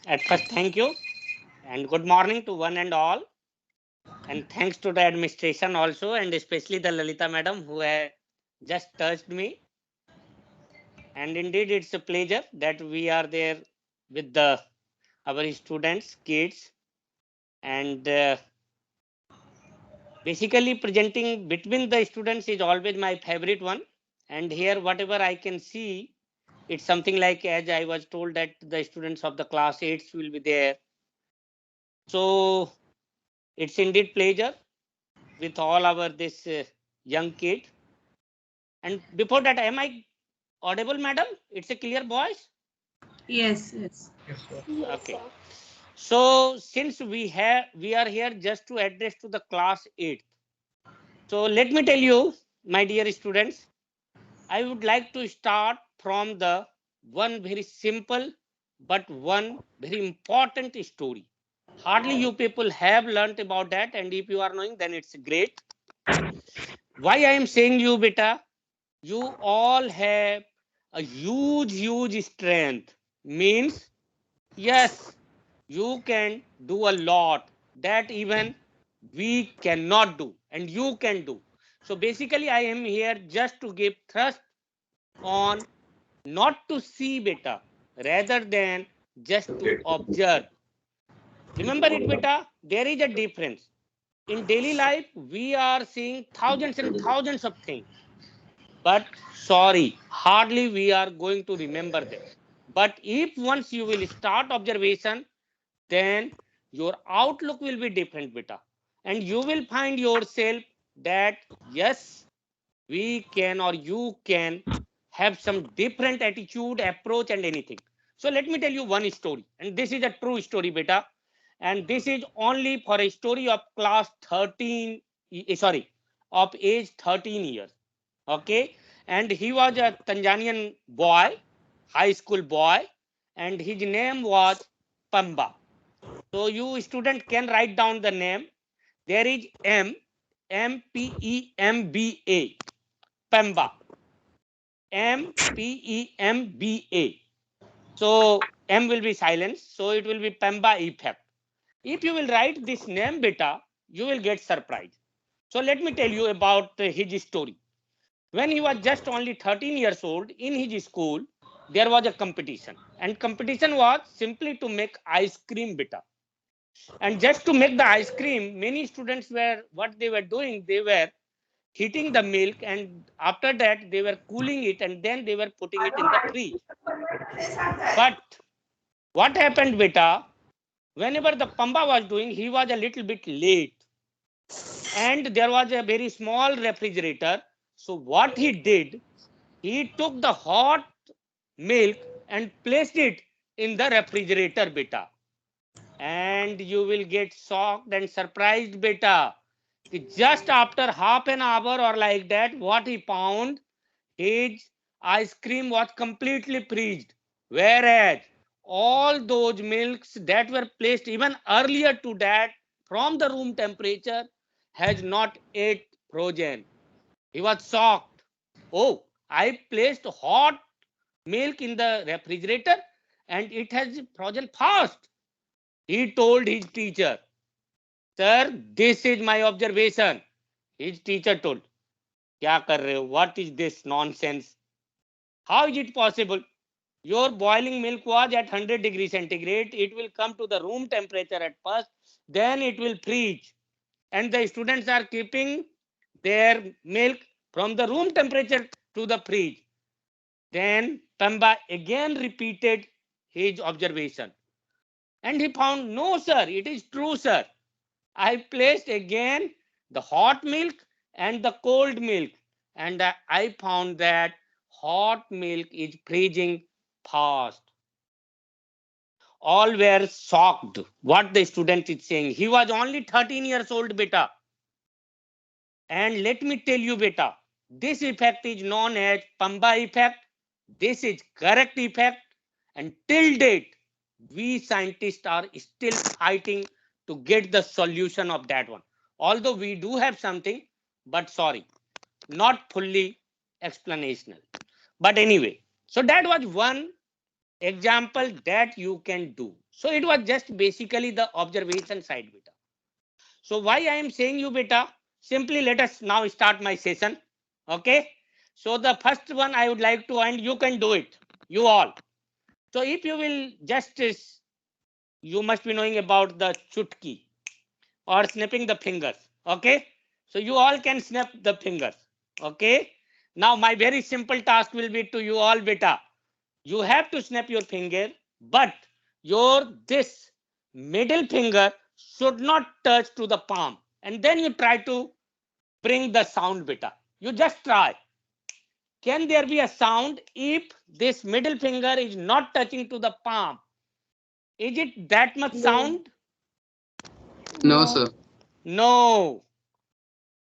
At first, thank you and good morning to one and all. And thanks to the administration also, and especially the Lalita madam who has just touched me. And indeed, it's a pleasure that we are there with our students, kids, and basically presenting between the students is always my favorite one. And here, whatever I can see, it's something like as I was told that the students of the class 8s will be there. So it's indeed pleasure with all our this young kid. And before that, am I audible, madam? It's a clear voice. Yes, yes. Yes, sir. Okay. So since we are here just to address to the class 8. So let me tell you, my dear students, I would like to start from the one very simple but one very important story. Hardly you people have learnt about that, and if you are knowing, then it's great. Why I am saying you, beta? You all have a huge strength. Means, yes, you can do a lot that even we cannot do, and you can do. So basically, I am here just to give thrust on not to see beta rather than just to observe. Remember it, beta, there is a difference. In daily life, we are seeing thousands and thousands of things, but sorry, hardly we are going to remember them. But if once you will start observation, then your outlook will be different, beta. And you will find yourself that yes, we can or you can have some different attitude, approach, and anything. So let me tell you one story, and this is a true story, beta. And this is only for a story of class 13, sorry, of age 13 years. Okay, and he was a Tanzanian boy, high school boy, and his name was Pamba. So you student can write down the name. There is Mpemba, Pemba, Mpemba. So M will be silence, so it will be Pemba effect. If you will write this name, beta, you will get surprised. So let me tell you about his story. When he was just only 13 years old, in his school, there was a competition. And competition was simply to make ice cream, beta. And just to make the ice cream, many students were, what they were doing, they were heating the milk, and after that they were cooling it, and then they were putting it in the fridge. But what happened, beta? Whenever the Pamba was doing, he was a little bit late, and there was a very small refrigerator. So what he did, he took the hot milk and placed it in the refrigerator, beta. And you will get shocked and surprised, beta. Just after half an hour or like that, what he found, his ice cream was completely freezed. Whereas all those milks that were placed even earlier to that from the room temperature has not yet frozen. He was shocked. Oh, I placed hot milk in the refrigerator and it has frozen fast. He told his teacher, Sir, this is my observation. His teacher told, क्या कर रहे हो? What is this nonsense? How is it possible? Your boiling milk was at 100 degrees centigrade. It will come to the room temperature at first, then it will freeze. And the students are keeping their milk from the room temperature to the fridge. Then Pamba again repeated his observation. And he found, no, sir, it is true, sir. I placed again the hot milk and the cold milk, and I found that hot milk is freezing fast. All were shocked what the student is saying. He was only 13 years old, beta. And let me tell you, beta, this effect is known as Pamba effect. This is correct effect. And till date, we scientists are still fighting to get the solution of that one. Although we do have something, but sorry, not fully explanational. But anyway, so that was one example that you can do. So it was just basically the observation side beta. So why I am saying you beta, simply let us now start my session. Okay. So the first one I would like to, and you can do it, you all. So if you will just, you must be knowing about the chutki or snapping the fingers. Okay. So you all can snap the fingers. Okay. Now my very simple task will be to you all beta. You have to snap your finger, but your this middle finger should not touch to the palm. And then you try to bring the sound beta. You just try. Can there be a sound if this middle finger is not touching to the palm? Is it that much sound? No, sir. No.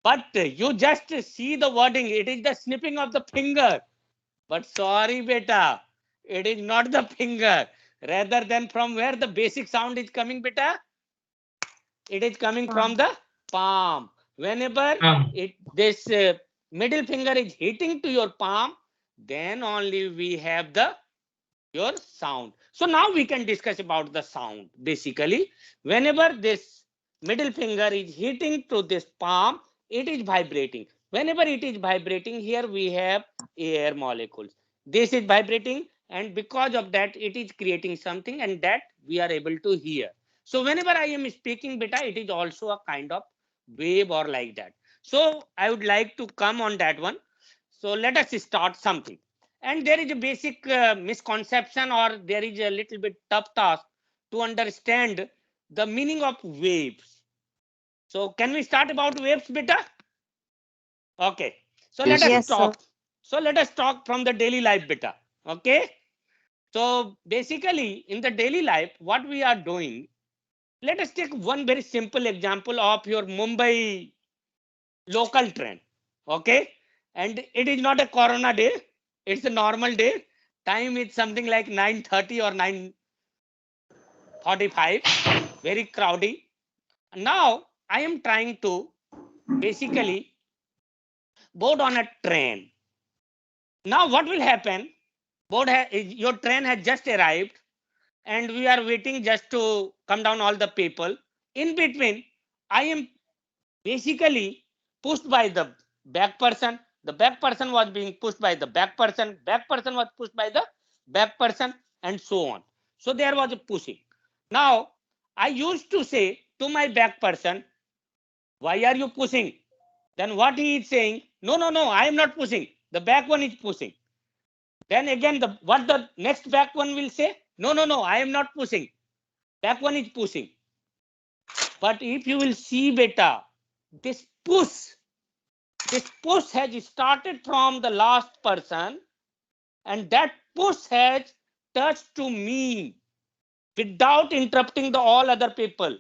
But you just see the wording. It is the snipping of the finger. But sorry, beta, it is not the finger. Rather than from where the basic sound is coming, beta, it is coming from the palm. Whenever this middle finger is hitting to your palm, then only we have the your sound. So now we can discuss about the sound. Basically, whenever this middle finger is hitting to this palm, it is vibrating. Whenever it is vibrating, here we have air molecules. This is vibrating, and because of that, it is creating something, and that we are able to hear. So whenever I am speaking beta, it is also a kind of wave or like that. So I would like to come on that one. So let us start something. And there is a basic misconception, or there is a little bit tough task to understand the meaning of waves. So can we start about waves beta? Okay. So let Yes, us sir. talk. So let us talk from the daily life beta. Okay. So basically in the daily life, what we are doing, let us take one very simple example of your Mumbai local train. Okay. And it is not a corona day, it's a normal day. Time is something like 9:30 or 9:45, very crowded. Now I am trying to basically board on a train. Now what will happen? Your train has just arrived, and we are waiting just to come down all the people. In between, I am basically pushed by the back person. The back person was being pushed by the back person. Back person was pushed by the back person, and so on. So there was a pushing. Now I used to say to my back person, why are you pushing? Then what he is saying, no, no, no, I am not pushing. The back one is pushing. Then again, what the next back one will say, no, no, no, I am not pushing. Back one is pushing. But if you will see beta, this push has started from the last person, and that push has touched to me without interrupting the all other people.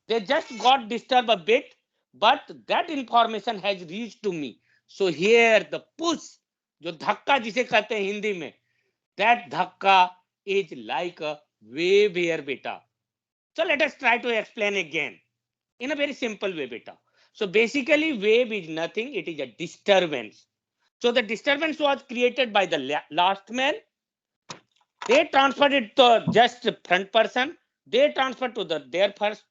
They just got disturbed a bit, but that information has reached to me. So here the push, जो धक्का जिसे कहते हैं हिंदी में, that धक्का is like a wave here beta. So let us try to explain again in a very simple way beta. So basically wave is nothing, it is a disturbance. So the disturbance was created by the last man. They transferred it to just front person. They transferred to their first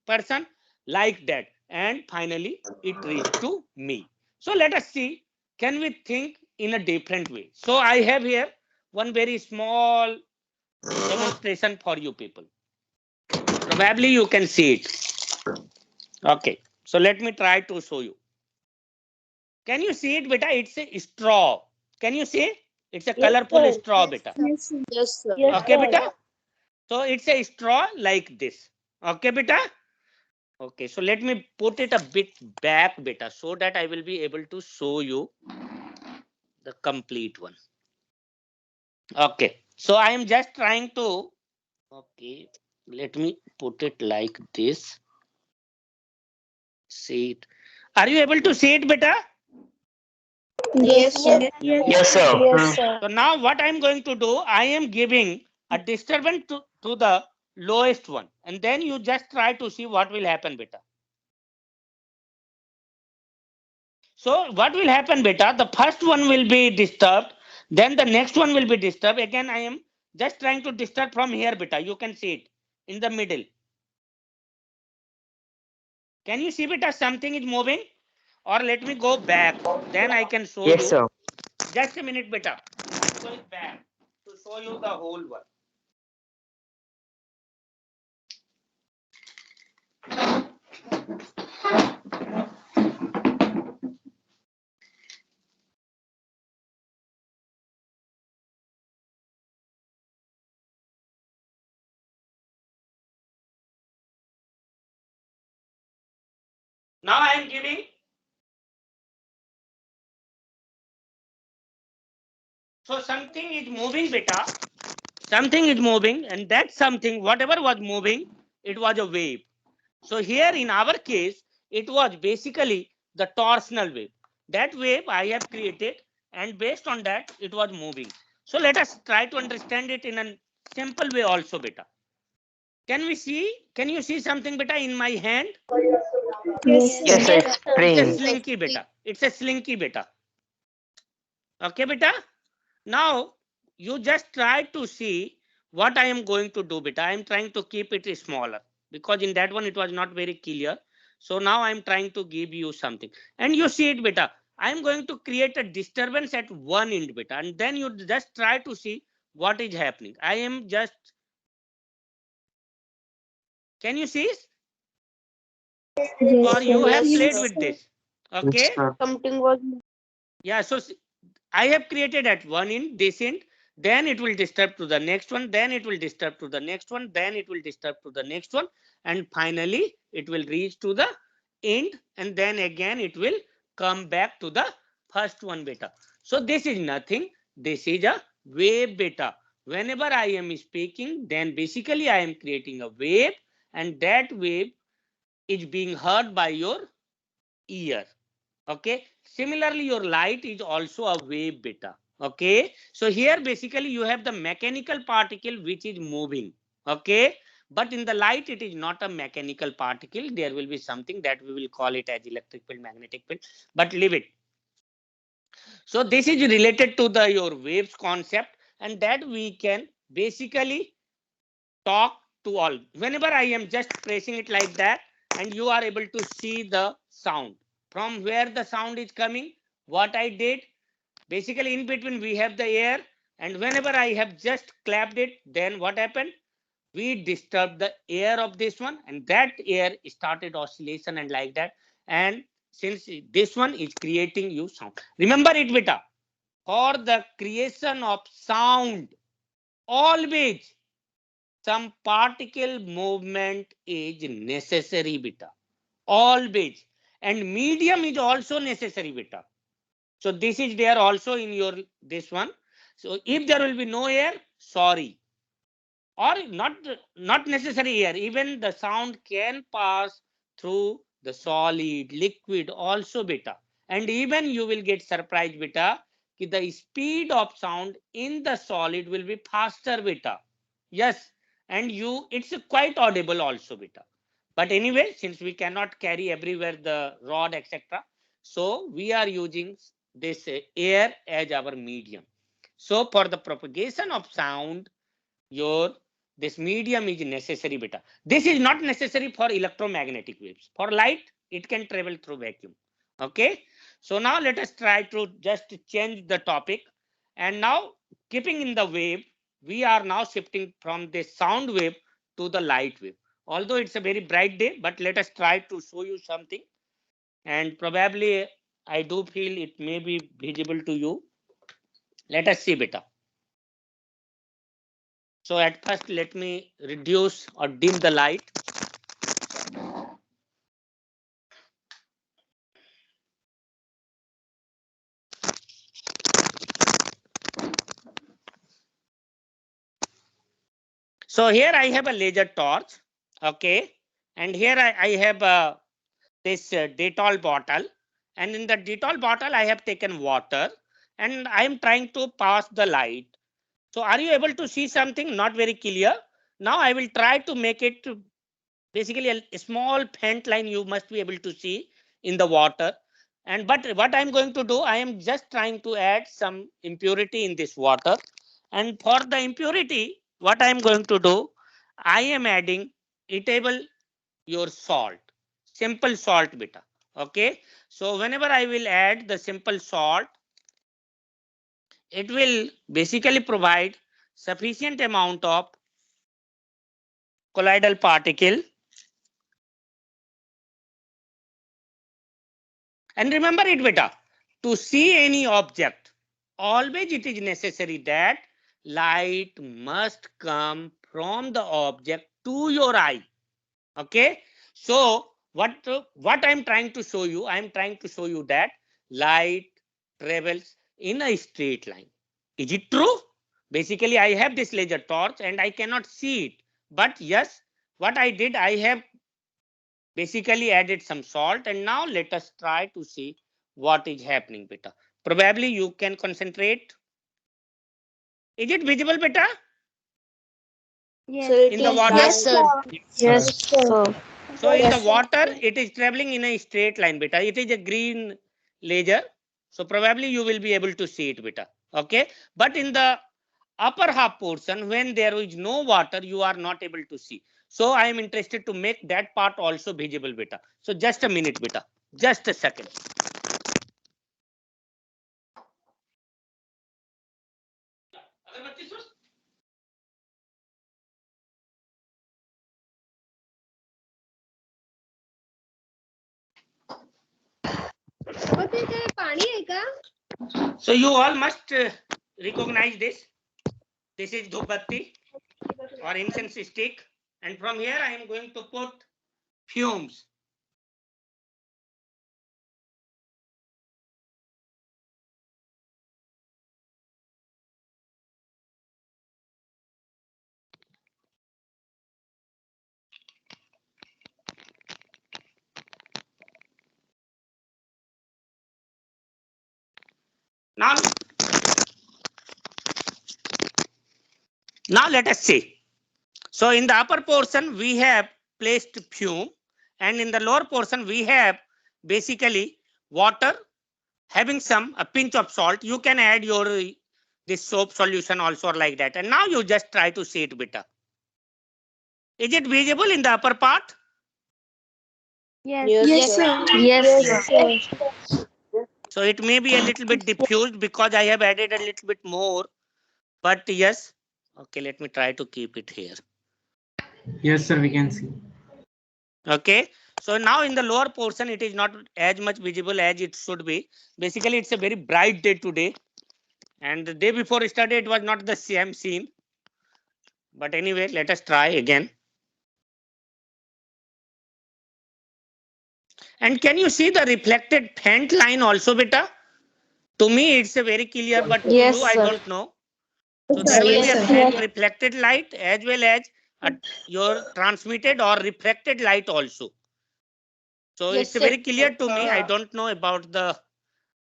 person, like that. And finally, it reached to me. So let us see, can we think in a different way? So I have here one very small demonstration for you people. Probably you can see it. Okay. So let me try to show you. Can you see it, beta? It's a straw. Can you see? It's a colorful straw, beta. Yes, sir. Okay, beta. So it's a straw like this. Okay, beta. Okay, so let me put it a bit back, beta, so that I will be able to show you the complete one. Okay, so I am just trying to. Okay, let me put it like this. See it. Are you able to see it, beta? Yes, sir. Yes, sir. Yes, sir. So now what I am going to do, I am giving a disturbance to the lowest one, and then you just try to see what will happen, beta. So what will happen, beta? The first one will be disturbed, then the next one will be disturbed. Again, I am just trying to disturb from here, beta. You can see it. in the middle. Can you see beta something is moving? Or let me go back, then I can show Yes, you. sir. Just a minute beta. I'm going back to show you the whole one. Now I am giving. So something is moving beta. Something is moving, and that something, whatever was moving, it was a wave. So here in our case, it was basically the torsional wave. That wave I have created, and based on that, it was moving. So let us try to understand it in a simple way also beta. Can we see? Can you see something beta in my hand? Yes, Yes, sir. sir. It's It's a train. slinky beta. It's a slinky beta. Okay beta. Now you just try to see what I am going to do beta. I am trying to keep it smaller because in that one it was not very clear. So now I am trying to give you something, and you see it beta. I am going to create a disturbance at one end beta, and then you just try to see what is happening. I am just, can you see? Yes, Or you sir. have Yes, played sir. with this? Yes, Okay. sir. Something was. Yeah, so I have created at one end, this end, then it will disturb to the next one, then it will disturb to the next one, then it will disturb to the next one, and finally it will reach to the end, and then again it will come back to the first one beta. So this is nothing, this is a wave beta. Whenever I am speaking, then basically I am creating a wave, and that wave is being heard by your ear. Okay, similarly your light is also a wave beta. Okay, so here basically you have the mechanical particle which is moving. Okay, but in the light it is not a mechanical particle, there will be something that we will call it as electric field, magnetic field, but leave it. So this is related to the your waves concept, and that we can basically talk to all. Whenever I am just pressing it like that, and you are able to see the sound from where the sound is coming, what I did, basically in between we have the air, and whenever I have just clapped it, then what happened, we disturbed the air of this one, and that air started oscillation and like that. And since this one is creating you sound, remember it beta, for the creation of sound, always some particle movement is necessary beta, always. And medium is also necessary beta. So this is there also in your this one. So if there will be no air, sorry, or not necessary air, even the sound can pass through the solid liquid also beta. And even you will get surprised beta, the speed of sound in the solid will be faster beta. Yes, and you, it's quite audible also beta. But anyway, since we cannot carry everywhere the rod etc, so we are using this air as our medium. So for the propagation of sound, your this medium is necessary beta. This is not necessary for electromagnetic waves. For light, it can travel through vacuum. Okay, so now let us try to just change the topic, and now keeping in the wave, we are now shifting from the sound wave to the light wave. Although it's a very bright day, but let us try to show you something, and probably I do feel it may be visible to you. Let us see beta. So at first, let me reduce or dim the light. So here I have a laser torch. Okay. And here I have this Dettol bottle. And in the Dettol bottle, I have taken water. And I am trying to pass the light. So are you able to see something? Not very clear. Now I will try to make it basically a small faint line you must be able to see in the water. And but what I'm going to do, I am just trying to add some impurity in this water. And for the impurity, what I'm going to do, I am adding eatable your salt, simple salt beta. Okay, so whenever I will add the simple salt, it will basically provide sufficient amount of colloidal particle. And remember it beta, to see any object, always it is necessary that light must come from the object to your eye. Okay, so what I'm trying to show you, I'm trying to show you that light travels in a straight line. Is it true? Basically I have this laser torch and I cannot see it, but yes, what I did, I have basically added some salt, and now let us try to see what is happening beta. Probably you can concentrate. Is it visible beta? In the water? Yes, sir. Yes, sir. So in the water, it is traveling in a straight line, beta. It is a green laser. So probably you will be able to see it, beta. Okay. But in the upper half portion, when there is no water, you are not able to see. So I am interested to make that part also visible, beta. So just a minute, beta. Just a second. So you all must recognize this. This is dhupbatti or incense stick, and from here I am going to put fumes. Now let us see. So in the upper portion we have placed fume, and in the lower portion we have basically water having some a pinch of salt. You can add your this soap solution also like that, and now you just try to see it better. Is it visible in the upper part? Yes, sir. Yes, sir. So it may be a little bit diffused because I have added a little bit more, but yes. Okay, let me try to keep it here. Yes, sir, we can see. Okay, so now in the lower portion it is not as much visible as it should be. Basically it's a very bright day today, and the day before yesterday it was not the same scene. But anyway, let us try again. And can you see the reflected faint line also, beta? To me it's a very clear, but to Yes, you I sir. don't know. So there will be Yes, a sir. faint reflected light as well as your transmitted or refracted light also. So Yes, it's a sir. very clear to me. I don't know about the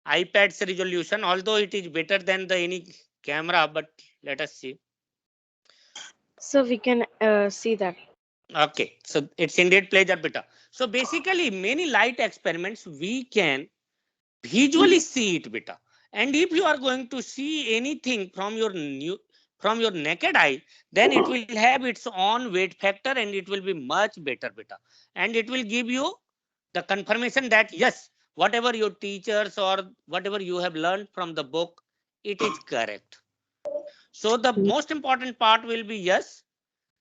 iPad's resolution, although it is better than the any camera, but let us see. So we can see that. Okay, so it's indeed pleasure beta. So basically many light experiments we can visually see it beta. And if you are going to see anything from your naked eye, then it will have its own weight factor and it will be much better beta. And it will give you the confirmation that yes, whatever your teachers or whatever you have learned from the book, it is correct. So the most important part will be yes,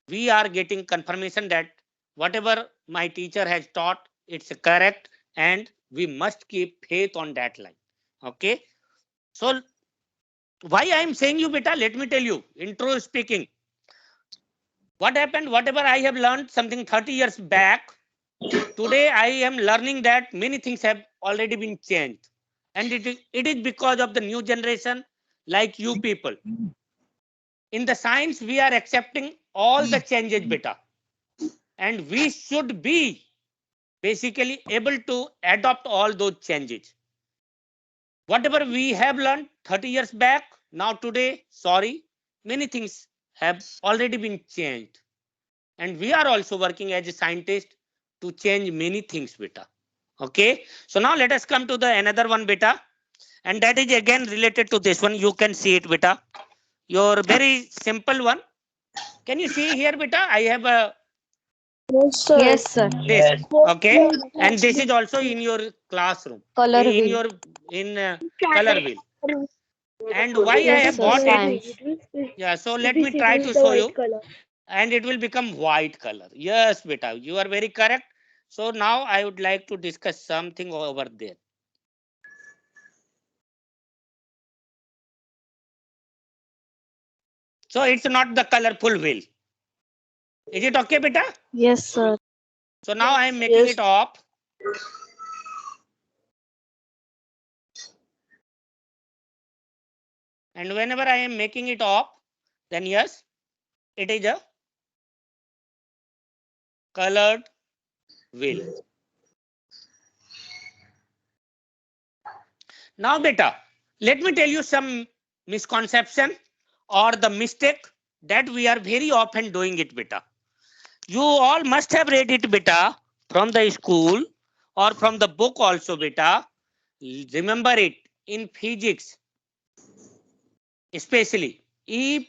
we are getting confirmation that whatever my teacher has taught, it's correct, and we must keep faith on that line. Okay, so why I am saying you beta, let me tell you, intro speaking, what happened, whatever I have learned something 30 years back, today I am learning that many things have already been changed, and it is because of the new generation like you people. In the science we are accepting all the changes beta, and we should be basically able to adopt all those changes. Whatever we have learned 30 years back, now today, sorry, many things have already been changed. And we are also working as a scientist to change many things, beta. Okay, so now let us come to the another one, beta. And that is again related to this one. You can see it, beta. Your very simple one. Can you see here, beta? I have a Yes, sir. Yes, sir. this. Okay, Yes. and this is also in your classroom. Color in wheel. your in color wheel. And why I Yes, have sir. bought it? Science. Yeah. So let me try to show you. And it will become white color. Yes, beta, you are very correct. So now I would like to discuss something over there. So it's not the colorful wheel. Is it okay, beta? Yes, sir. So now I am making it up. And whenever I am making it up, then yes, it is a colored wheel. Now, beta, let me tell you some misconception or the mistake that we are very often doing it, beta. You all must have read it, beta, from the school or from the book also, beta. Remember it in physics, especially if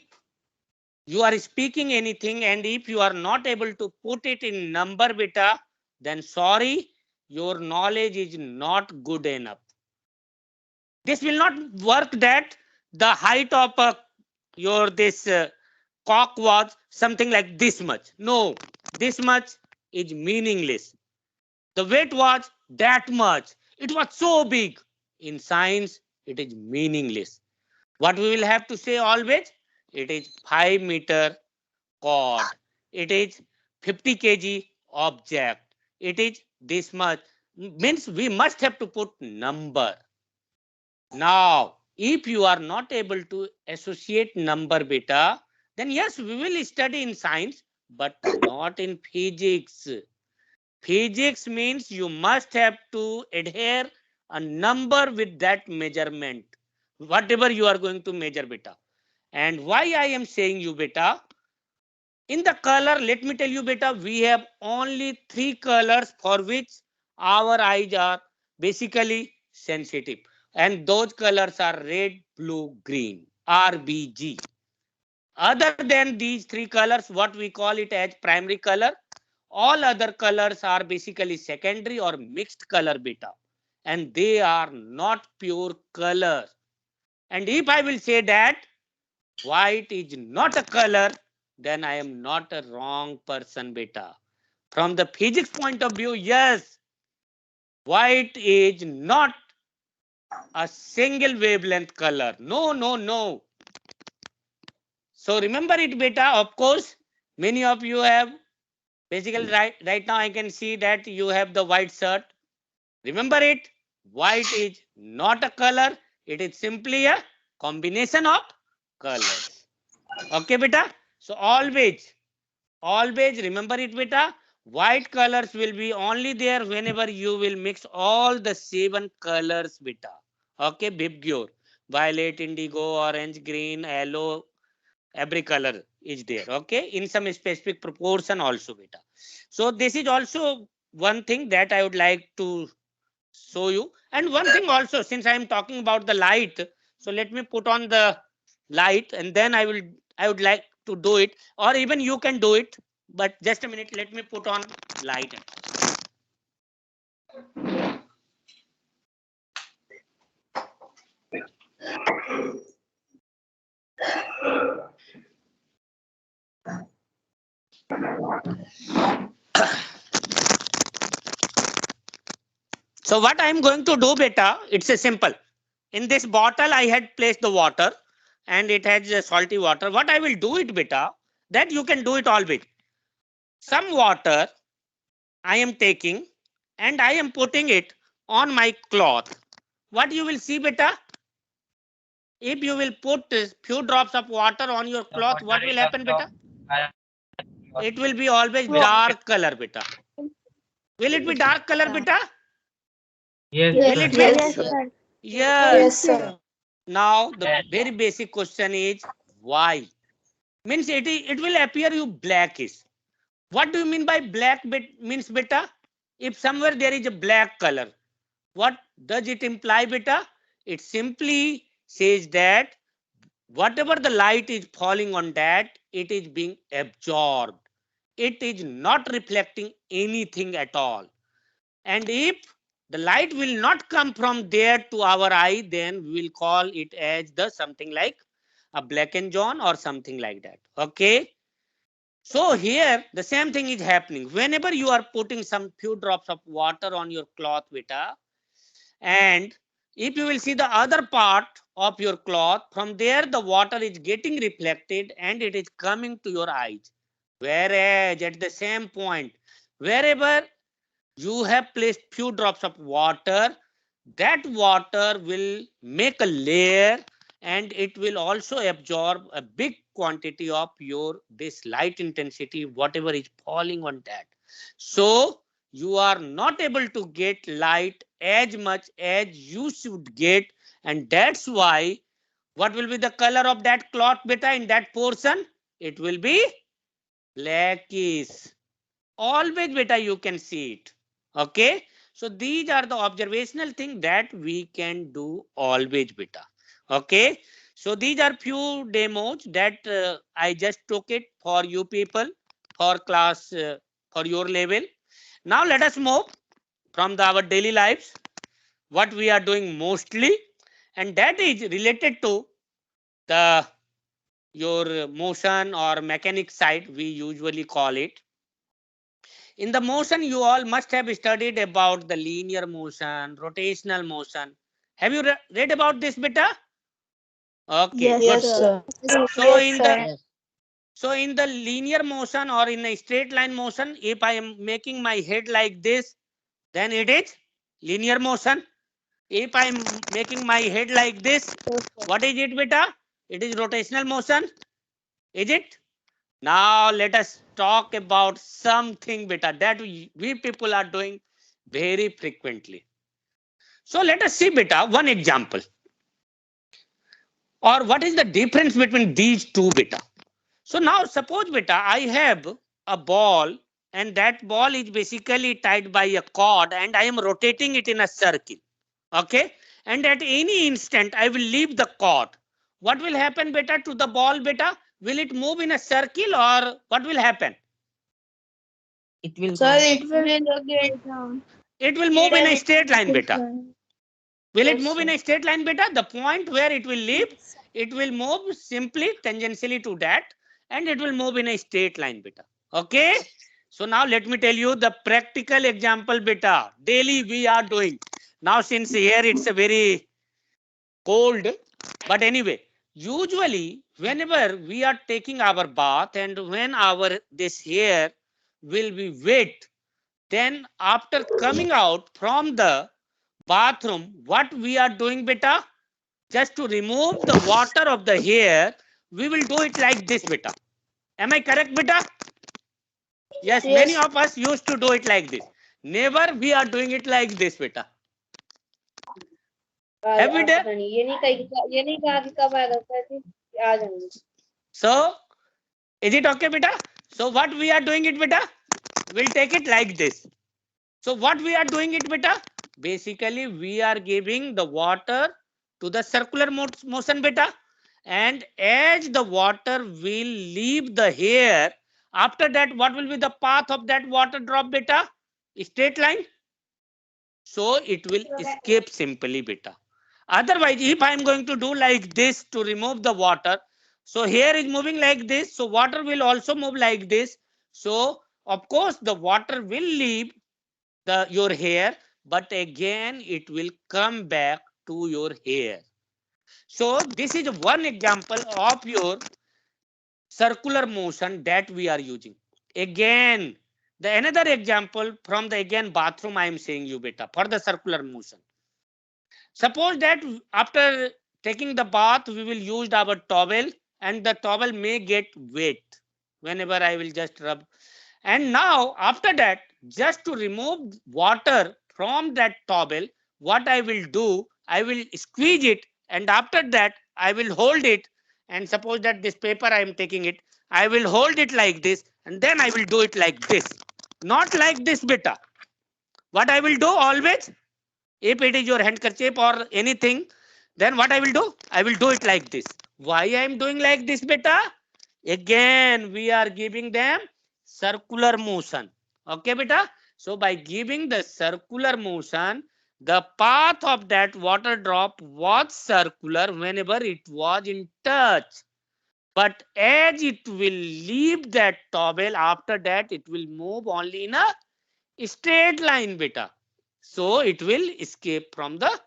you are speaking anything and if you are not able to put it in number, beta, then sorry, your knowledge is not good enough. This will not work that the height of your this cock was something like this much. No, this much is meaningless. The weight was that much. It was so big. In science, it is meaningless. What we will have to say always? It is 5-meter cord. It is 50 kg object. It is this much. Means we must have to put number. Now, if you are not able to associate number, beta, then yes, we will study in science, but not in physics. Physics means you must have to adhere a number with that measurement, whatever you are going to measure, beta. And why I am saying you, beta, in the color, let me tell you, beta, we have only 3 colors for which our eyes are basically sensitive. And those colors are red, blue, green, RBG. Other than these 3 colors, what we call it as primary color, all other colors are basically secondary or mixed color, beta. And they are not pure colors. And if I will say that white is not a color, then I am not a wrong person, beta. From the physics point of view, yes, white is not a single wavelength color. No, no, no. So remember it, beta. Of course, many of you have basically right now I can see that you have the white shirt. Remember it. White is not a color. It is simply a combination of colors. Okay, beta. So always remember it, beta. White colors will be only there whenever you will mix all the 7 colors, beta. Okay, Bibgyor. Violet, indigo, orange, green, yellow, every color is there. Okay, in some specific proportion also, beta. So this is also one thing that I would like to show you. And one thing also, since I am talking about the light, so let me put on the light and then I would like to do it, or even you can do it, but just a minute, let me put on light. So what I am going to do, beta, it's a simple. In this bottle I had placed the water and it has a salty water. What I will do it, beta, that you can do it always. Some water I am taking and I am putting it on my cloth. What you will see, beta? If you will put a few drops of water on your cloth, what will happen, beta? It will be always dark color, beta. Will it be dark color, beta? Yes, Will sir. it be? Yes, sir. Yes. sir. Now the very basic question is why? Means it will appear you blackish. What do you mean by black means, beta? If somewhere there is a black color, what does it imply, beta? It simply says that whatever the light is falling on that, it is being absorbed. It is not reflecting anything at all. And if the light will not come from there to our eye, then we will call it as the something like a blackened zone or something like that. Okay. So here the same thing is happening. Whenever you are putting some few drops of water on your cloth, beta, and if you will see the other part of your cloth, from there the water is getting reflected and it is coming to your eyes. Whereas at the same point, wherever you have placed few drops of water, that water will make a layer and it will also absorb a big quantity of your this light intensity, whatever is falling on that. So you are not able to get light as much as you should get, and that's why what will be the color of that cloth, beta, in that portion? It will be blackish. Always, beta, you can see it. Okay. So these are the observational thing that we can do always, beta. Okay. So these are few demos that I just took it for you people for class for your level. Now let us move from our daily lives, what we are doing mostly, and that is related to the your motion or mechanic side, we usually call it. In the motion, you all must have studied about the linear motion, rotational motion. Have you read about this, beta? Okay, Yes, good. Yes, sir. sir. So Yes, in the sir. so in the linear motion or in a straight line motion, if I am making my head like this, then it is linear motion. If I am making my head like this, what is it, beta? It is rotational motion. Is it? Now let us talk about something, beta, that we people are doing very frequently. So let us see, beta, one example. Or what is the difference between these two, beta? So now suppose, beta, I have a ball and that ball is basically tied by a cord and I am rotating it in a circle. Okay. And at any instant I will leave the cord. What will happen, beta, to the ball, beta? Will it move in a circle or what will happen? It will Sir, go. it will get down. It will move in a straight line, beta. Different. Will it Yes, move in sir. a straight line, beta? The point where it will leave, it will move simply tangentially to that and it will move in a straight line, beta. Okay. So now let me tell you the practical example, beta. Daily we are doing. Now since here it's a very cold, but anyway, usually whenever we are taking our bath and when our this hair will be wet, then after coming out from the bathroom, what we are doing, beta? Just to remove the water of the hair, we will do it like this, beta. Am I correct, beta? Yes, many Yes. of us used to do it like this. Never we are doing it like this, beta. Have we done? ये नहीं कहा कि कब आएगा कहती आ जाएंगे. So, is it okay, beta? So, what we are doing it, beta? We'll take it like this. So, what we are doing it, beta? Basically, we are giving the water to the circular motion, beta. And as the water will leave the hair, after that, what will be the path of that water drop, beta? Straight line. So, it will escape simply, beta. Otherwise, if I am going to do like this to remove the water, so hair is moving like this, so water will also move like this. So of course the water will leave the your hair, but again it will come back to your hair. So this is one example of your circular motion that we are using. Again, the another example from the again bathroom I am saying you, beta, for the circular motion. Suppose that after taking the bath, we will use our towel and the towel may get wet whenever I will just rub. And now after that, just to remove water from that towel, what I will do, I will squeeze it and after that I will hold it, and suppose that this paper I am taking it, I will hold it like this and then I will do it like this. Not like this, beta. What I will do always, if it is your handkerchief or anything, then what I will do? I will do it like this. Why I am doing like this, beta? Again, we are giving them circular motion. Okay, beta? So by giving the circular motion, the path of that water drop was circular whenever it was in touch. But as it will leave that towel, after that it will move only in a straight line, beta. So it will escape from the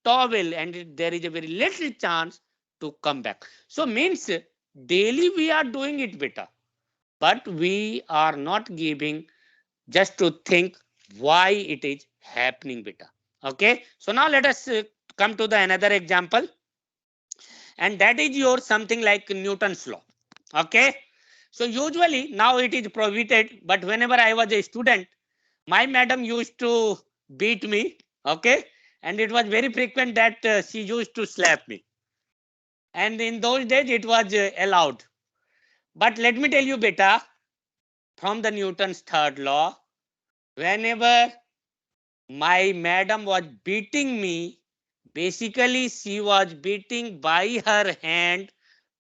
towel and there is a very little chance to come back. So means daily we are doing it, beta, but we are not giving just to think why it is happening, beta. Okay, so now let us come to the another example, and that is your something like Newton's law. Okay, so usually now it is prohibited, but whenever I was a student, my madam used to beat me. Okay, and it was very frequent that she used to slap me, and in those days it was allowed. But let me tell you, beta, from the Newton's third law, whenever my madam was beating me, basically she was beating by her hand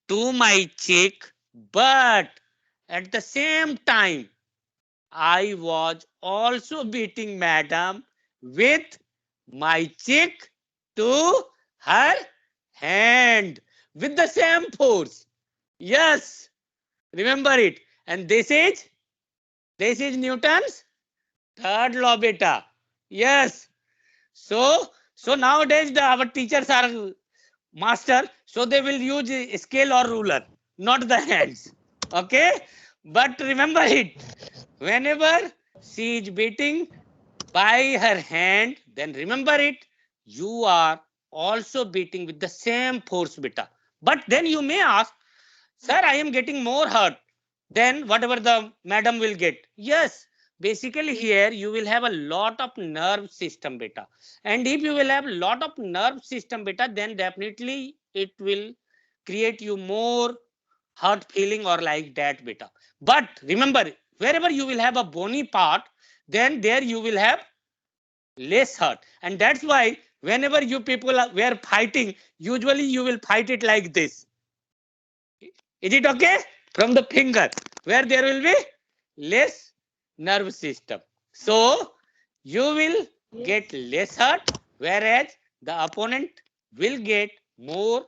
to my cheek, but at the same time I was also beating madam with my cheek to her hand with the same force. Yes, remember it. And this is Newton's third law, beta. Yes. So nowadays our teachers are master, so they will use a scale or ruler, not the hands. Okay, but remember it, whenever she is beating by her hand, then remember it, you are also beating with the same force, beta. But then you may ask, sir, I am getting more hurt than whatever the madam will get. Yes, basically here you will have a lot of nerve system, beta. And if you will have a lot of nerve system, beta, then definitely it will create you more hurt feeling or like that, beta. But remember, wherever you will have a bony part, then there you will have less hurt. And that's why whenever you people were fighting, usually you will fight it like this. Is it okay? From the finger, where there will be less nerve system. So you will get less hurt, whereas the opponent will get more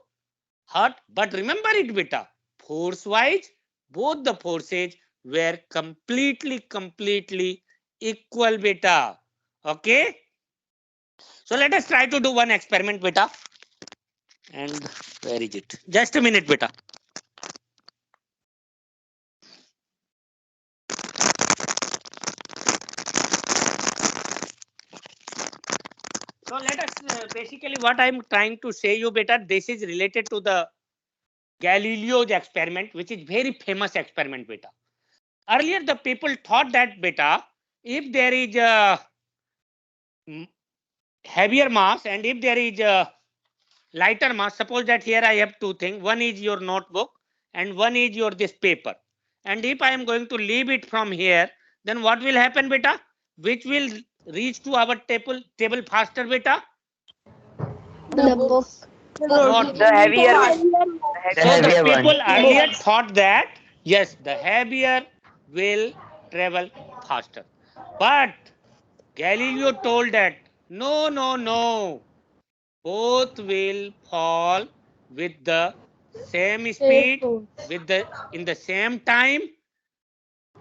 hurt. But remember it, beta, force wise, both the forces were completely equal, beta. Okay. So let us try to do one experiment, beta. And where is it? Just a minute, beta. So let us basically what I'm trying to say you, beta, this is related to the Galileo's experiment, which is very famous experiment, beta. Earlier the people thought that, beta, if there is a heavier mass and if there is a lighter mass, suppose that here I have two things, one is your notebook and one is your this paper, and if I am going to leave it from here, then what will happen, beta? Which will reach to our table faster, beta? The book. Not The heavier one. The so the heavier one. people earlier thought that yes, the heavier will travel faster, but Galileo told that no, both will fall with the same speed, with the in the same time.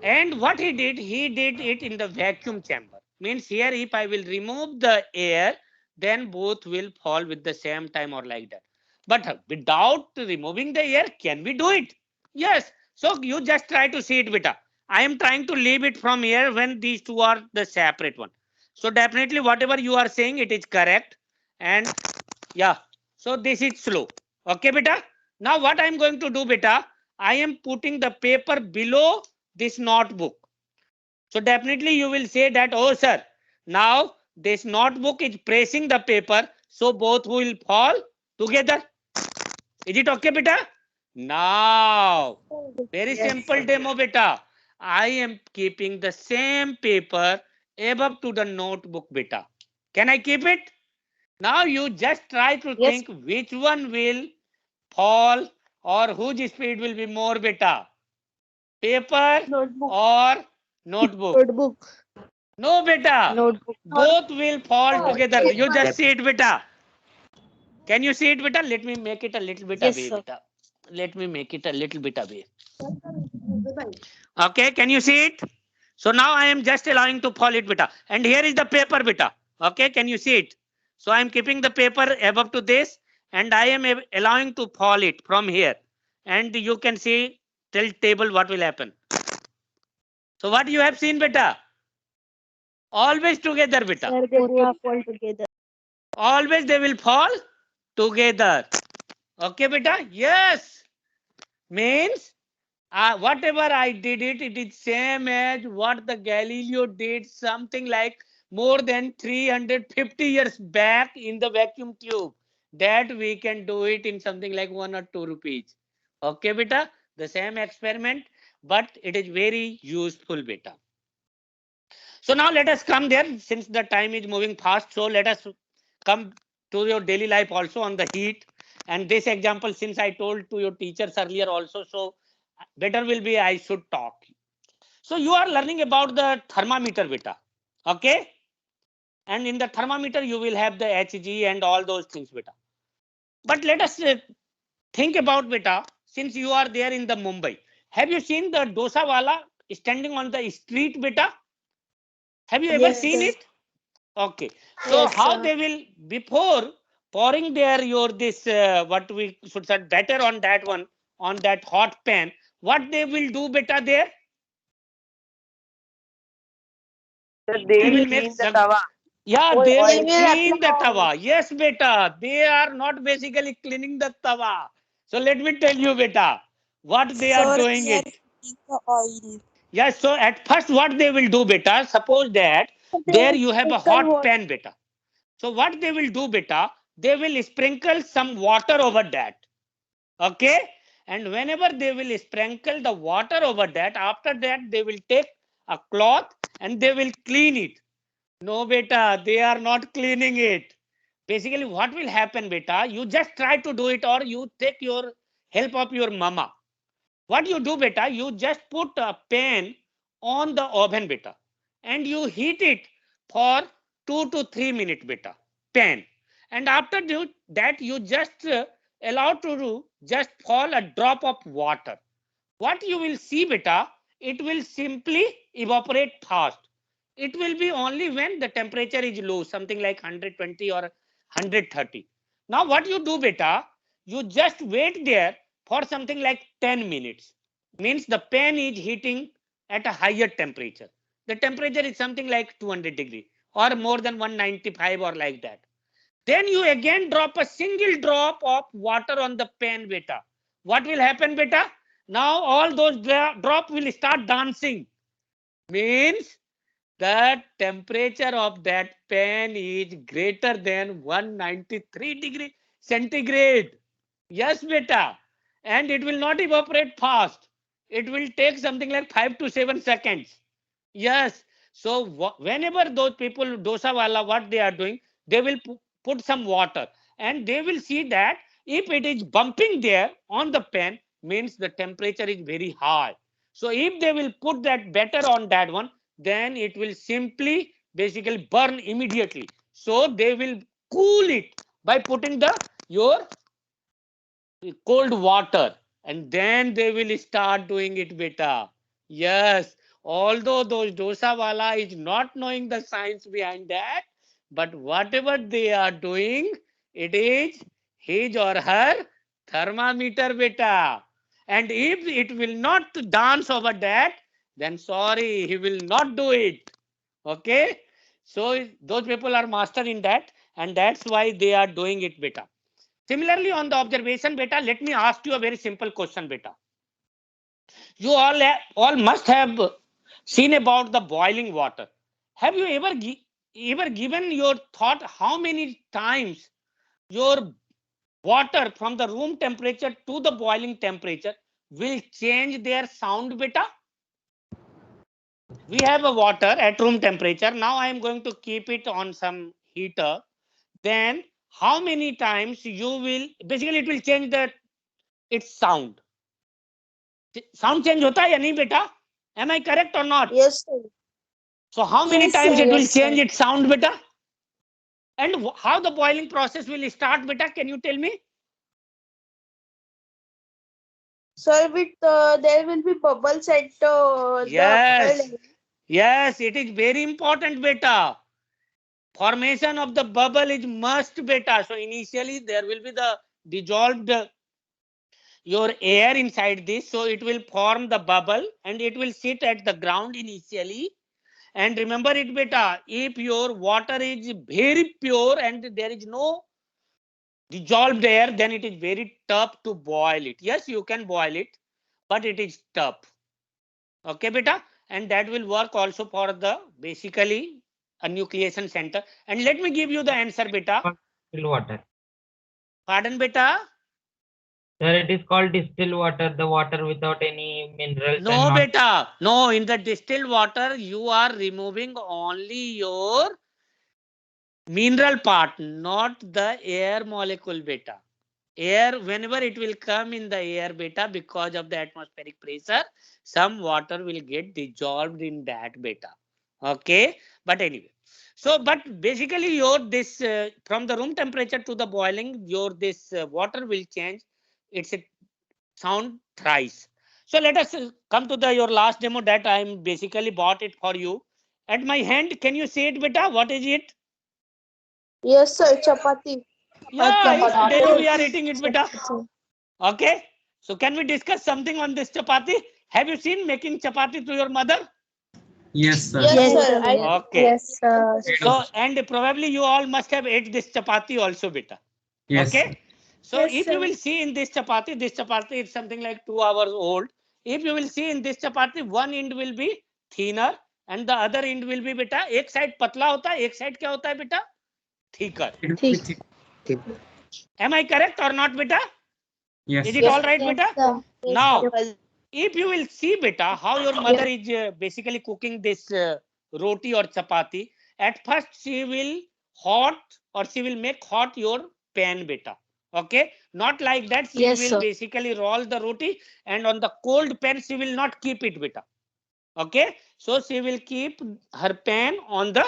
And what he did it in the vacuum chamber. Means here, if I will remove the air, then both will fall with the same time or like that. But without removing the air, can we do it? Yes. So you just try to see it, beta. I am trying to leave it from here when these two are the separate one. So definitely whatever you are saying, it is correct. And yeah, so this is slow. Okay, beta. Now what I am going to do, beta, I am putting the paper below this notebook. So definitely you will say that, oh sir, now this notebook is pressing the paper, so both will fall together. Is it okay, beta? Now, very simple demo, beta. I am keeping the same paper above to the notebook, beta. Can I keep it? Now you just try to Yes. think which one will fall or whose speed will be more, beta? Paper Notebook. or notebook? Notebook. No, beta. Notebook. Both will fall together. You Paper. just see it, beta. Can you see it, beta? Let me make it a little bit Yes, away, sir. beta. Let me make it a little bit away. Okay, can you see it? So now I am just allowing to fall it, beta. And here is the paper, beta. Okay, can you see it? So I am keeping the paper above to this, and I am allowing to fall it from here. And you can see tilt table what will happen. So what you have seen, beta? Always together, beta. Sir, they both fall together. Always they will fall together. Okay, beta? Yes. Means whatever I did it, it is same as what the Galileo did something like more than 350 years back in the vacuum tube. That we can do it in something like 1 or 2 rupees. Okay, beta? The same experiment, but it is very useful, beta. So now let us come there since the time is moving fast. So let us come to your daily life also on the heat. And this example, since I told to your teachers earlier also, so better will be I should talk. So you are learning about the thermometer, beta. Okay? And in the thermometer, you will have the Hg and all those things, beta. But let us think about, beta, since you are there in the Mumbai. Have you seen the dosa wala standing on the street, beta? Have you ever Yes, seen sir. it? Okay. So Yes, how sir. they will, before pouring their your this what we should say batter on that one, on that hot pan, what they will do, beta, there? They will make yeah, they will clean the tawa. Yes, beta. They are not basically cleaning the tawa. So let me tell you, beta, what they are Sir, doing they are it. heating the oil. Yes, so at first what they will do, beta, suppose that there you have a hot pan, beta. So what they will do, beta, they will sprinkle some water over that. Okay? And whenever they will sprinkle the water over that, after that they will take a cloth and they will clean it. No, beta, they are not cleaning it. Basically, what will happen, beta? You just try to do it or you take your help of your mama. What you do, beta? You just put a pan on the oven, beta, and you heat it for 2 to 3 minutes, beta. Pan, and after that, you just allow to just fall a drop of water. What you will see, beta? It will simply evaporate fast. It will be only when the temperature is low, something like 120 or 130. Now, what you do, beta? You just wait there for something like 10 minutes. Means the pan is heating at a higher temperature. The temperature is something like 200 degree or more than 195 or like that. Then you again drop a single drop of water on the pan, beta. What will happen, beta? Now all those drop will start dancing. Means the temperature of that pan is greater than 193 degree centigrade. Yes, beta. And it will not evaporate fast. It will take something like 5 to 7 seconds. Yes. So whenever those people, dosa wala, what they are doing, they will put some water and they will see that if it is bumping there on the pan, means the temperature is very high. So if they will put that batter on that one, then it will simply basically burn immediately. So they will cool it by putting the your cold water and then they will start doing it, beta. Yes, although those dosa wala is not knowing the science behind that, but whatever they are doing, it is his or her thermometer, beta. And if it will not dance over that, then sorry, he will not do it. Okay, so those people are master in that, and that's why they are doing it, beta. Similarly, on the observation, beta, let me ask you a very simple question, beta. You all must have seen about the boiling water. Have you ever given your thought how many times your water from the room temperature to the boiling temperature will change their sound, beta? We have a water at room temperature. Now I am going to keep it on some heater. Then how many times you will basically it will change the its sound. Sound change hota hai ya nahi beta? Am I correct or not? Yes, sir. So how many Yes, times sir. it will Yes, sir. change its sound beta? And how the boiling process will start beta? Can you tell me? Sir, with there will be bubbles at the Yes. upper Yes, it is very important beta. Formation of the bubble is must beta. So initially there will be the dissolved your air inside this, so it will form the bubble and it will sit at the ground initially. And remember it beta, if your water is very pure and there is no dissolved air, then it is very tough to boil it. Yes, you can boil it, but it is tough. Okay beta, and that will work also for the basically a nucleation center. And let me give you the answer beta. Distilled water. Pardon beta? Sir, it is called distilled water, the water without any minerals and No not. beta, no, in the distilled water you are removing only your mineral part, not the air molecule beta. Air, whenever it will come in the air beta, because of the atmospheric pressure, some water will get dissolved in that beta. Okay, but anyway, so but basically your this from the room temperature to the boiling, your this water will change its sound thrice. So let us come to the your last demo that I am basically bought it for you. At my hand, can you see it beta? What is it? Yes, sir. Chapati. Yeah, it's daily we are Chapati. eating it beta. Okay. So can we discuss something on this chapati? Have you seen making chapati to your mother? Yes, sir. Yes, sir. Okay. Yes, sir. So and probably you all must have ate this chapati also beta. Yes. Okay. So Yes, if you sir. will see in this chapati is something like 2 hours old. If you will see in this chapati, one end will be thinner and the other end will be beta. एक side पतला होता है, एक side क्या होता है बेटा? Thicker. It will be thick. Am I correct or not beta? Yes. Is it all right beta? Now, Yes, if you will see beta how your mother is basically cooking this roti or chapati, at first she will hot or she will make hot your pan beta. Okay, not like that. She Yes, will sir. basically roll the roti and on the cold pan she will not keep it beta. Okay, so she will keep her pan on the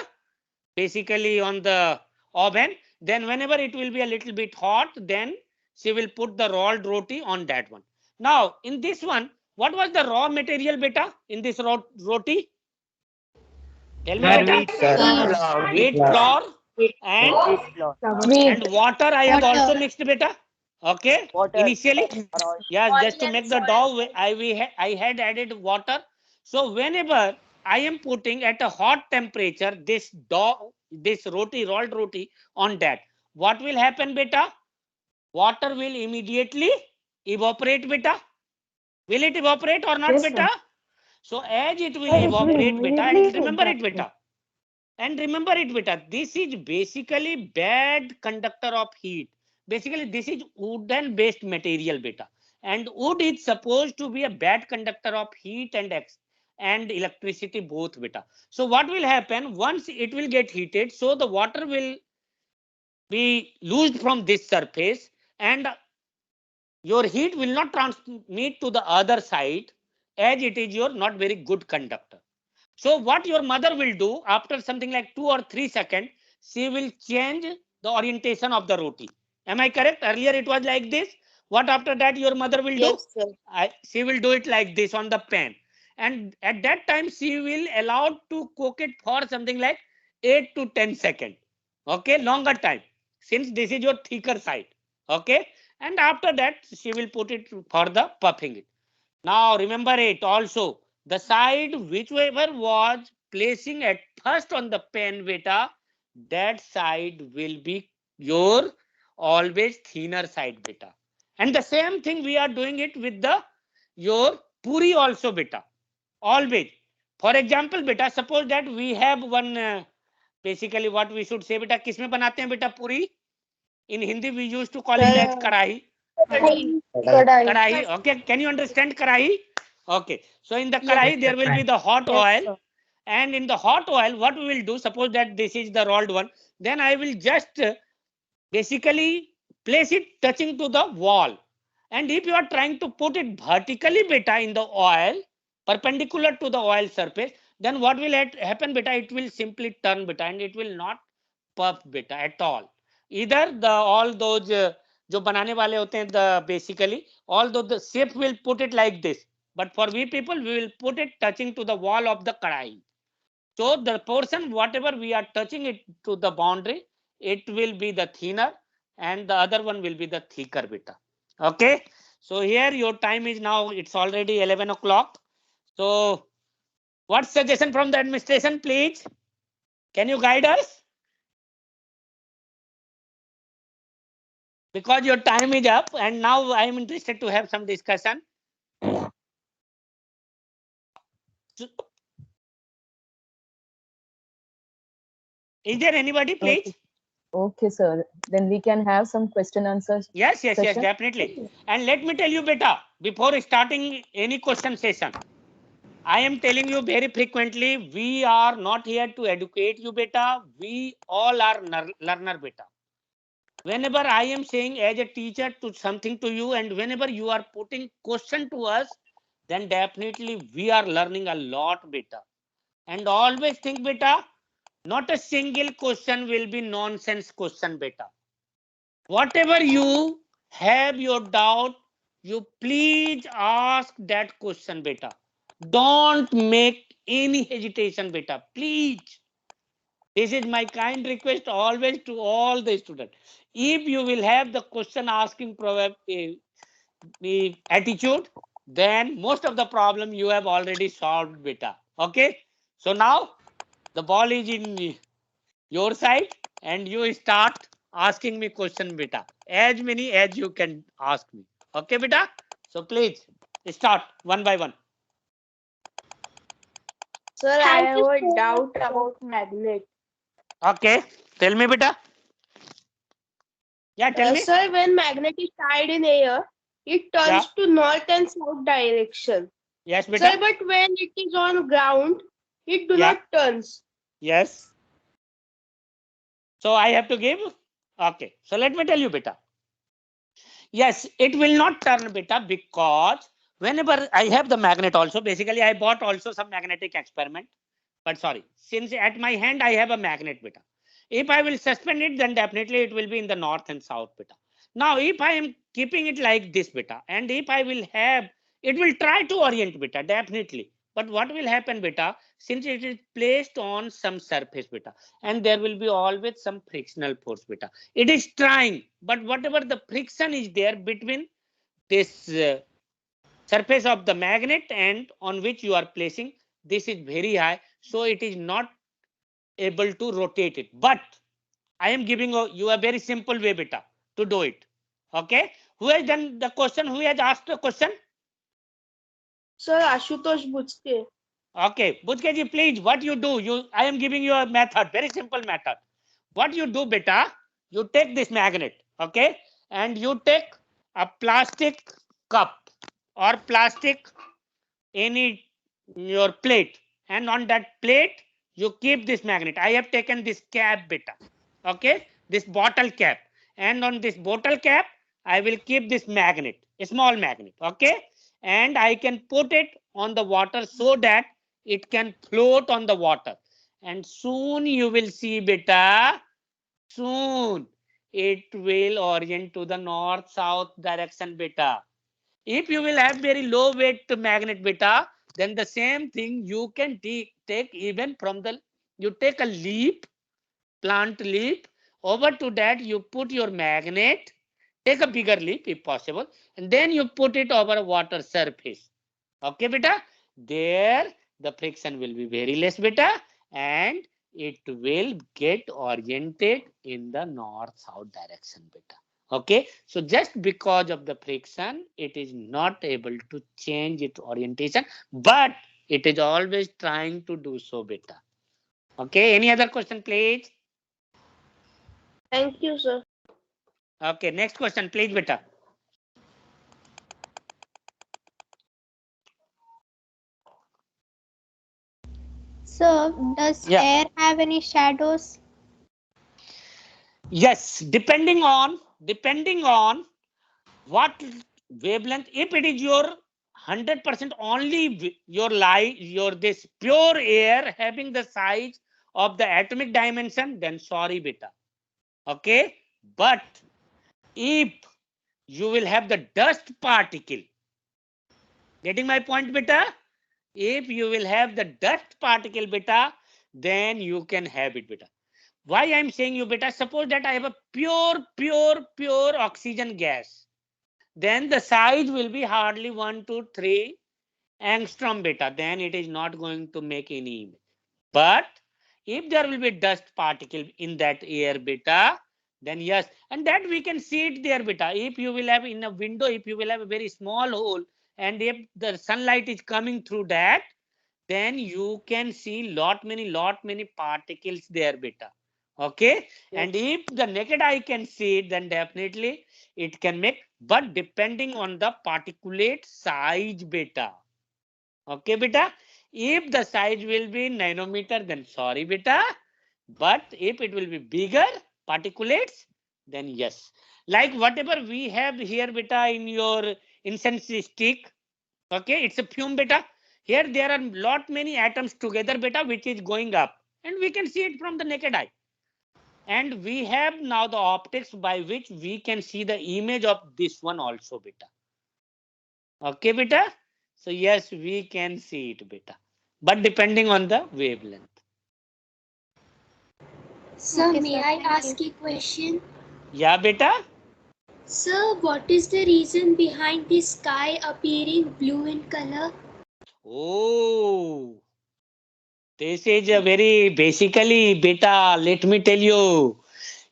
basically on the oven. Then whenever it will be a little bit hot, then she will put the rolled roti on that one. Now in this one, what was the raw material beta in this roti? Tell me Sir, beta. wheat flour. Wheat flour and Wheat flour. water I have also mixed beta. Okay, Water. initially. Yes, just to make the dough, I had added water. So whenever I am putting at a hot temperature this dough, this roti, rolled roti on that, what will happen beta? Water will immediately evaporate beta. Will it evaporate or not Yes, beta? sir. So as it will Sir, it will evaporate beta, and immediately remember it evaporate. beta. And remember it beta, this is basically bad conductor of heat. Basically this is wooden based material beta, and wood is supposed to be a bad conductor of heat and electricity both beta. So what will happen once it will get heated, so the water will be loosed from this surface and your heat will not transmit to the other side, as it is your not very good conductor. So what your mother will do after something like 2 or 3 seconds, she will change the orientation of the roti. Am I correct? Earlier it was like this. What after that your mother will do? yes, sir. She will do it like this on the pan. And at that time she will allow to cook it for something like 8 to 10 seconds. Okay, longer time. Since this is your thicker side. Okay. And after that she will put it for the puffing it. Now remember it also, the side whichever was placing at first on the pen beta, that side will be your always thinner side beta. And the same thing we are doing it with the your puri also beta. Always. For example beta, suppose that we have one basically what we should say beta, किसमें बनाते हैं बेटा पूरी? In Hindi we used to call it as Sir, कढ़ाई. Kadai. Karahi. Okay, can you understand karahi? Okay, so in the yes, karahi there will be the hot Yes, oil, sir. and in the hot oil what we will do, suppose that this is the rolled one, then I will just basically place it touching to the wall, And if you are trying to put it vertically beta in the oil, perpendicular to the oil surface, then what will happen beta? It will simply turn beta and it will not puff beta at all. Either the all those जो बनाने वाले होते हैं the basically although the chef will put it like this, but for we people we will put it touching to the wall of the kadai. So the portion whatever we are touching it to the boundary, it will be the thinner and the other one will be the thicker beta. Okay. So here your time is now, it's already 11 o'clock. So what suggestion from the administration, please? Can you guide us? Because your time is up and now I am interested to have some discussion. Is there anybody, please? Okay, sir. Then we can have some question answers. Yes, session? definitely. And let me tell you, beta, before starting any question session, I am telling you very frequently, we are not here to educate you, beta. We all are learner, beta. Whenever I am saying as a teacher to something to you, and whenever you are putting question to us, then definitely we are learning a lot, beta. And always think, beta, not a single question will be nonsense question, beta. Whatever you have your doubt, you please ask that question, beta. Don't make any hesitation, beta. Please. This is my kind request always to all the students. If you will have the question asking attitude, then most of the problem you have already solved, beta. Okay. So now the ball is in your side and you start asking me question, beta. As many as you can ask me. Okay, beta. So please start one by one. Sir, I have a doubt about magnet. Okay. Tell me, beta. Yeah, tell me. Sir, when magnet is tied in air, it turns Yeah. to north and south direction. Yes, Sir, beta. but when it is on ground, it do Yeah. not turns. Yes. So I have to give. Okay. So let me tell you, beta. Yes, it will not turn, beta, because whenever I have the magnet also, basically I bought also some magnetic experiment. But sorry, since at my hand I have a magnet, beta. If I will suspend it, then definitely it will be in the north and south, beta. Now, if I am keeping it like this, beta, and if I will have, it will try to orient, beta, definitely. But what will happen, beta, since it is placed on some surface, beta, and there will be always some frictional force, beta. It is trying, but whatever the friction is there between this surface of the magnet and on which you are placing, this is very high, so it is not able to rotate it. But I am giving you a very simple way, beta, to do it. Okay. Who has done the question? Who has asked the question? Sir, Ashutosh Bujke. Okay, Bujkeji, please, what you do? I am giving you a method, very simple method. What you do, beta, you take this magnet, okay, and you take a plastic cup or plastic any your plate, and on that plate you keep this magnet. I have taken this cap, beta, okay, this bottle cap, and on this bottle cap I will keep this magnet, a small magnet, okay, and I can put it on the water so that it can float on the water, and soon you will see, beta, soon it will orient to the north south direction, beta. If you will have very low weight magnet, beta, then the same thing you can take even from the, you take a leaf, plant leaf, over to that you put your magnet, take a bigger leaf if possible, and then you put it over a water surface. Okay, beta? There the friction will be very less, beta, and it will get oriented in the north-south direction, beta. Okay, so just because of the friction, it is not able to change its orientation, but it is always trying to do so, beta. Okay, any other question, please? Thank you, sir. Okay, next question, please, beta. So, does Yeah. air have any shadows? Yes, depending on what wavelength, if it is your 100% only your light, your this pure air having the size of the atomic dimension, then sorry beta. Okay, but if you will have the dust particle, getting my point beta? If you will have the dust particle beta, then you can have it beta. Why I'm saying you beta? Suppose that I have a pure oxygen gas, then the size will be hardly 1 to 3 angstrom beta. Then it is not going to make any image. But if there will be dust particle in that air beta, then yes, and that we can see it there beta. If you will have in a window, if you will have a very small hole, and if the sunlight is coming through that, then you can see lot many particles there beta. Okay, and if the naked eye can see it, then definitely it can make, but depending on the particulate size beta. Okay beta, if the size will be nanometer, then sorry beta, but if it will be bigger particulates, then yes, like whatever we have here beta in your incense stick. Okay, it's a fume beta. Here there are lot many atoms together beta, which is going up, and we can see it from the naked eye. And we have now the optics by which we can see the image of this one also beta. Okay beta, so yes, we can see it beta, but depending on the wavelength. Sir, Okay, may sir. I Thank ask you. a question? Yeah beta. Sir, what is the reason behind the sky appearing blue in color? Oh, this is a very basically beta, let me tell you.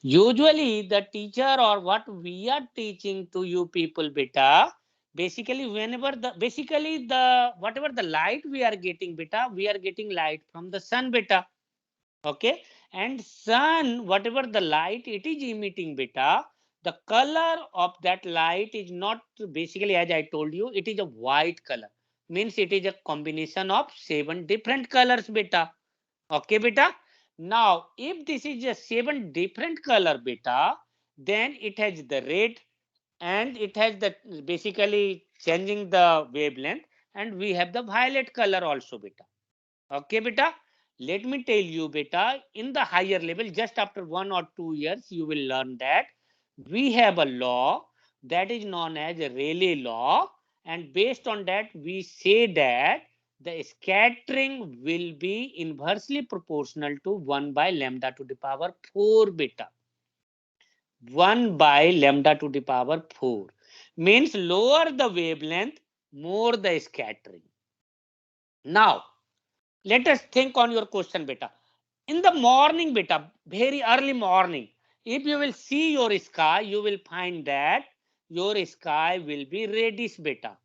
Usually the teacher or what we are teaching to you people beta, basically whenever the whatever the light we are getting beta, we are getting light from the sun beta. Okay, and sun, whatever the light it is emitting beta, the color of that light is not basically, as I told you, it is a white color, means it is a combination of 7 different colors beta. Okay beta, now if this is a 7 different color beta, then it has the red, and it has the basically changing the wavelength, and we have the violet color also beta. Okay beta, let me tell you beta, in the higher level, just after 1 or 2 years, you will learn that we have a law that is known as a Rayleigh law, and based on that we say that the scattering will be inversely proportional to 1 by lambda to the power 4 beta. 1 by lambda to the power 4 means lower the wavelength, more the scattering. Now let us think on your question beta. In the morning beta, very early morning, if you will see your sky, you will find that your sky will be reddish beta.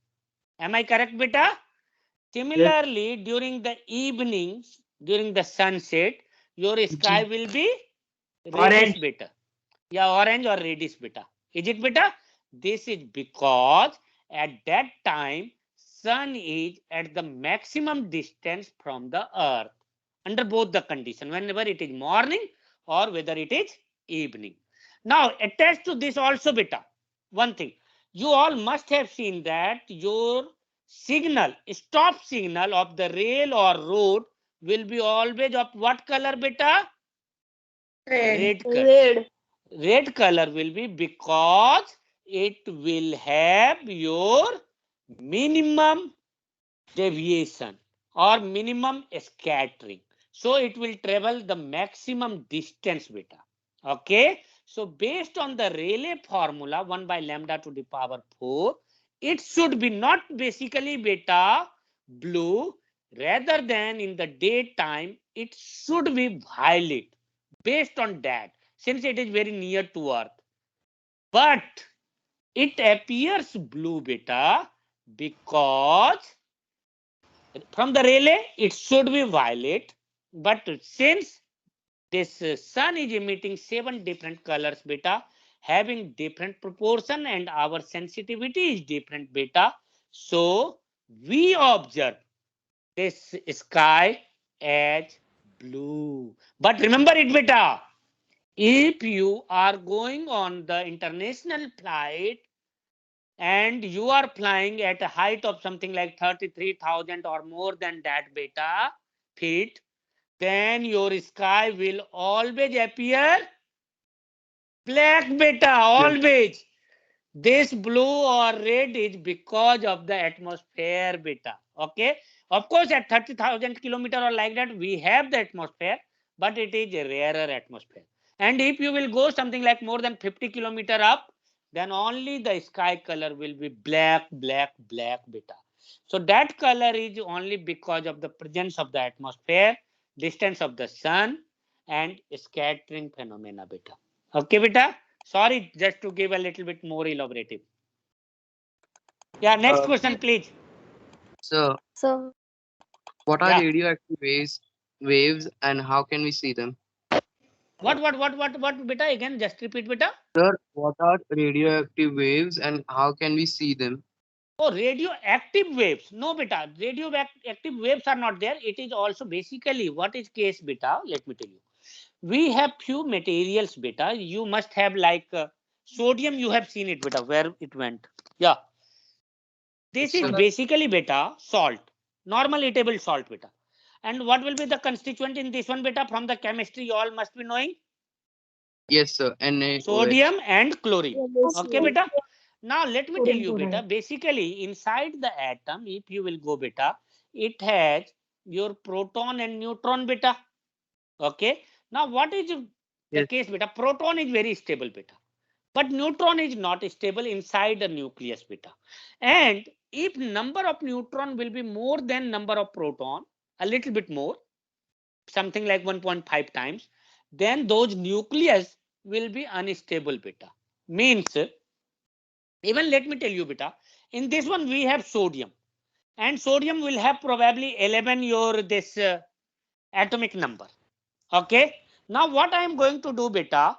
Am I correct beta? Similarly, during the evenings, during the sunset, your sky will be reddish Orange. beta. Yeah, orange or reddish beta. Is it beta? This is because at that time sun is at the maximum distance from the earth under both the condition, whenever it is morning or whether it is evening. Now attached to this also beta, one thing, you all must have seen that your signal, stop signal of the rail or road will be always of what color beta? Red color. Red. Red color will be because it will have your minimum deviation or minimum scattering. So it will travel the maximum distance beta. Okay. So based on the Rayleigh formula 1 by lambda to the power 4, it should be not basically beta blue, rather than in the daytime it should be violet based on that, since it is very near to earth. But it appears blue beta because from the Rayleigh it should be violet, but since this sun is emitting 7 different colors beta, having different proportion, and our sensitivity is different beta, so we observe this sky as blue. But remember it beta, if you are going on the international flight and you are flying at a height of something like 33,000 or more than that beta feet, then your sky will always appear black beta, always. This blue or red is because of the atmosphere beta. Okay. Of course, at 30,000 kilometer or like that, we have the atmosphere, but it is a rarer atmosphere. And if you will go something like more than 50 kilometer up, then only the sky color will be black, black, black beta. So that color is only because of the presence of the atmosphere, distance of the sun, and scattering phenomena beta. Okay, beta. Sorry, just to give a little bit more elaborative. Yeah, next question, please. So, So what are Yeah. radioactive waves and how can we see them? What, beta? Again, just repeat, beta. Sir, what are radioactive waves and how can we see them? Oh, radioactive waves. No, beta. Radioactive waves are not there. It is also basically what is case, beta? Let me tell you. We have few materials, beta. You must have like sodium. You have seen it, beta. Where it went? Yeah. This is basically beta salt, normal eatable salt, beta. And what will be the constituent in this one, beta? From the chemistry, you all must be knowing. Yes, sir. NaOH. Sodium and chlorine. Okay, beta. Now let me tell Sodium you, beta. chloride. Basically, inside the atom, if you will go, beta, it has your proton and neutron, beta. Okay. Now, what is the Yes. case, beta? Proton is very stable, beta. But neutron is not stable inside the nucleus, beta. And if number of neutron will be more than number of proton, a little bit more, something like 1.5 times, then those nucleus will be unstable, beta. Means, even let me tell you, beta, in this one we have sodium, and sodium will have probably 11 your this atomic number. Okay. Now what I am going to do, beta,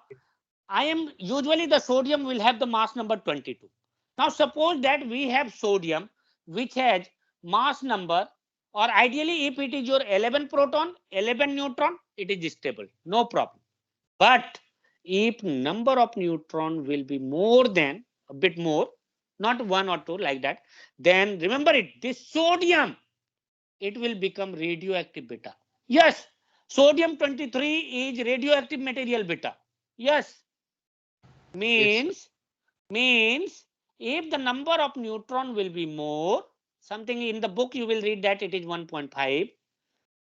I am usually the sodium will have the mass number 22. Now suppose that we have sodium which has mass number, or ideally if it is your 11 proton, 11 neutron, it is stable, no problem. But if number of neutron will be more than a bit more, not one or two like that, then remember it, this sodium, it will become radioactive, beta. Yes, sodium 23 is radioactive material, beta. Yes. Yes, Means if the number of neutron will be more, something in the book you will read that it is 1.5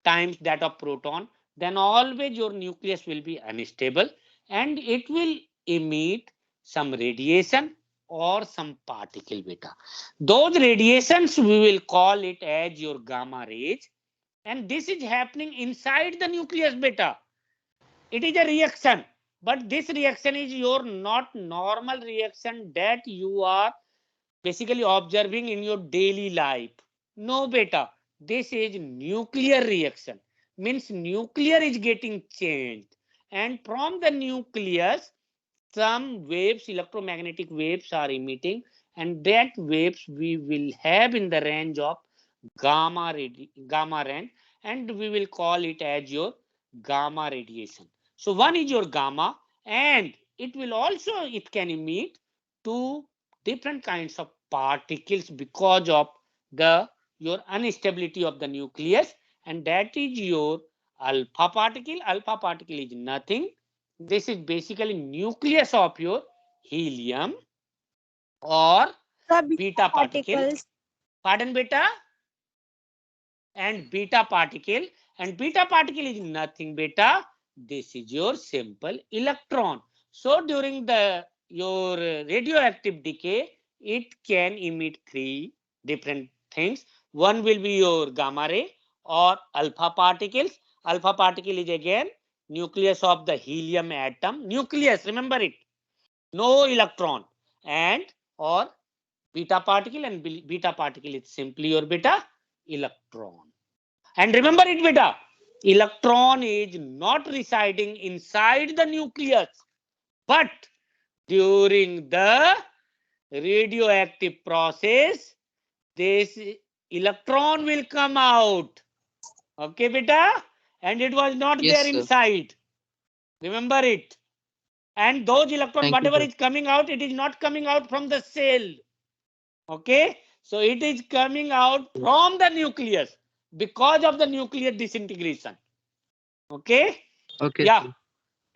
times that of proton, then always your nucleus will be unstable and it will emit some radiation or some particle, beta. Those radiations we will call it as your gamma rays, and this is happening inside the nucleus, beta. It is a reaction, but this reaction is your not normal reaction that you are basically observing in your daily life. No, beta, this is nuclear reaction. Means nuclear is getting changed, and from the nucleus some waves, electromagnetic waves are emitting, and that waves we will have in the range of gamma range, and we will call it as your gamma radiation. So one is your gamma, and it will also, it can emit two different kinds of particles because of the your instability of the nucleus, and that is your alpha particle. Alpha particle is nothing, this is basically nucleus of your helium or beta particle. Pardon, beta? And beta particle. And beta particle is nothing, beta. This is your simple electron. So during the your radioactive decay, it can emit three different things. One will be your gamma ray or alpha particles. Alpha particle is again nucleus of the helium atom. Nucleus, remember it. No electron. And or beta particle, and beta particle is simply your beta electron. And remember it, beta, electron is not residing inside the nucleus, but during the radioactive process, this electron will come out. Okay, beta? And it was not yes, there sir. inside. Remember it. And those electrons, Thank you, whatever sir. is coming out, it is not coming out from the cell. Okay, so it is coming out from the nucleus because of the nuclear disintegration. Okay, Okay, yeah, sir.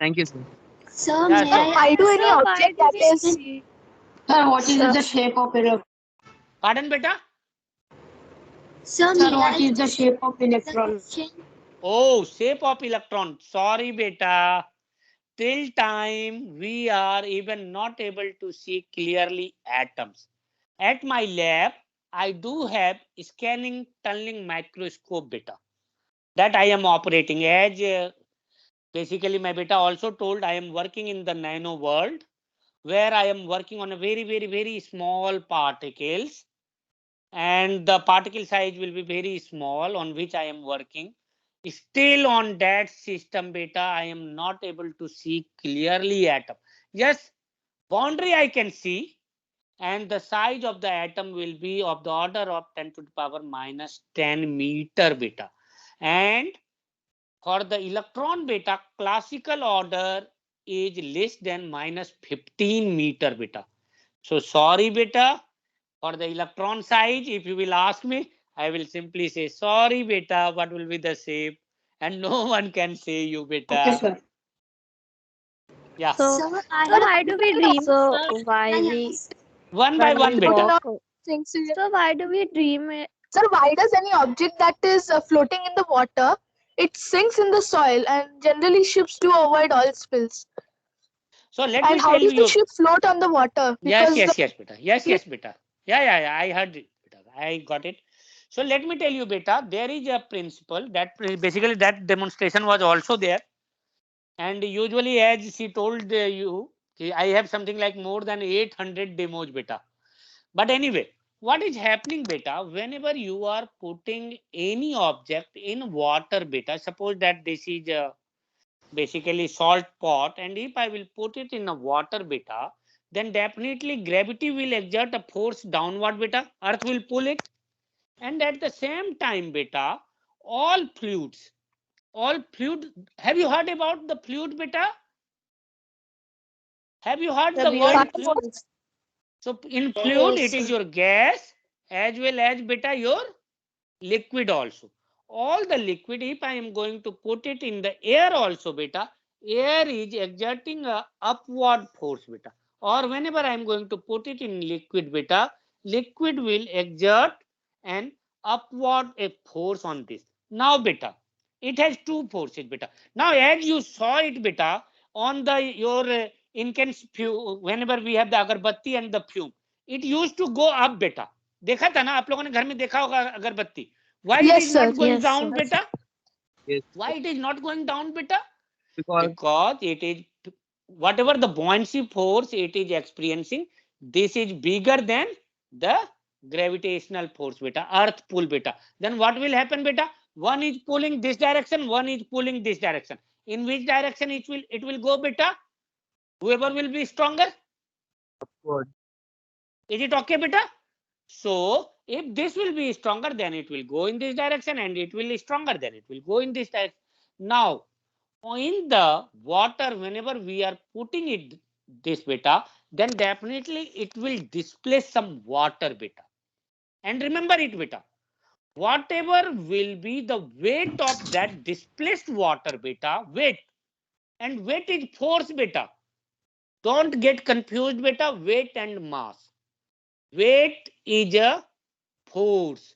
Thank you, sir. Sir, yeah. may So, I Why do ask any object that is Sir, what is Sir. the shape of electron? pardon, beta. Sir, Sir, may what I is the shape of the electron? question? Oh, shape of electron. Sorry, beta. Till time we are even not able to see clearly atoms. At my lab, I do have scanning tunneling microscope, beta, that I am operating as. Basically, my beta also told I am working in the nano world, where I am working on a very small particles, and the particle size will be very small on which I am working. Still on that system, beta, I am not able to see clearly atom. Yes, boundary I can see, and the size of the atom will be of the order of 10 to the power minus 10 meter, beta. And for the electron, beta, classical order is less than minus 15 meter, beta. So sorry, beta, for the electron size, if you will ask me, I will simply say, sorry, beta, what will be the shape? And no one can say you, Okay, beta. sir. Yeah, So, Sir, I so have why do we dream? So why I we ask. one by when we one, beta. walk? So why do we dream? Sir, why does any object that is floating in the water, it sinks in the soil and generally ships to avoid oil spills? So let And me how tell does the you. ship float on the water? Yes, Because the yes, beta. Yes, beta. Yeah. I heard it, beta. I got it. So let me tell you, beta, there is a principle that basically that demonstration was also there. And usually, as she told you, I have something like more than 800 demos, beta. But anyway, what is happening, beta, whenever you are putting any object in water, beta, suppose that this is basically salt pot, and if I will put it in a water, beta, then definitely gravity will exert a force downward, beta. Earth will pull it. And at the same time, beta, all fluids, have you heard about the fluid, beta? Have you heard The the word fluid? substance. So in fluid, Yes, it is sir. your gas as well as, beta, your liquid also. All the liquid, if I am going to put it in the air also, beta, air is exerting a upward force, beta. Or whenever I am going to put it in liquid, beta, liquid will exert an upward a force on this. Now, beta, it has two forces, beta. Now, as you saw it, beta, on the your incense fume, whenever we have the agarbatti and the fume, it used to go up, beta. देखा था ना आप लोगों ने घर में देखा होगा अगरबत्ती. Why it yes, is sir. not going Yes, down, sir. beta? Yes, Why it is not going down, beta? because Because it is whatever the buoyancy force it is experiencing, this is bigger than the gravitational force, beta, earth pull, beta. Then what will happen, beta? One is pulling this direction, one is pulling this direction. In which direction it will go, beta? Whoever will be stronger. upward. Is it okay, beta? So if this will be stronger, then it will go in this direction, and it will be stronger, then it will go in this direction. Now, in the water, whenever we are putting it this, beta, then definitely it will displace some water, beta. And remember it, beta, whatever will be the weight of that displaced water, beta, weight, and weight is force, beta. Don't get confused, beta, weight and mass. Weight is a force.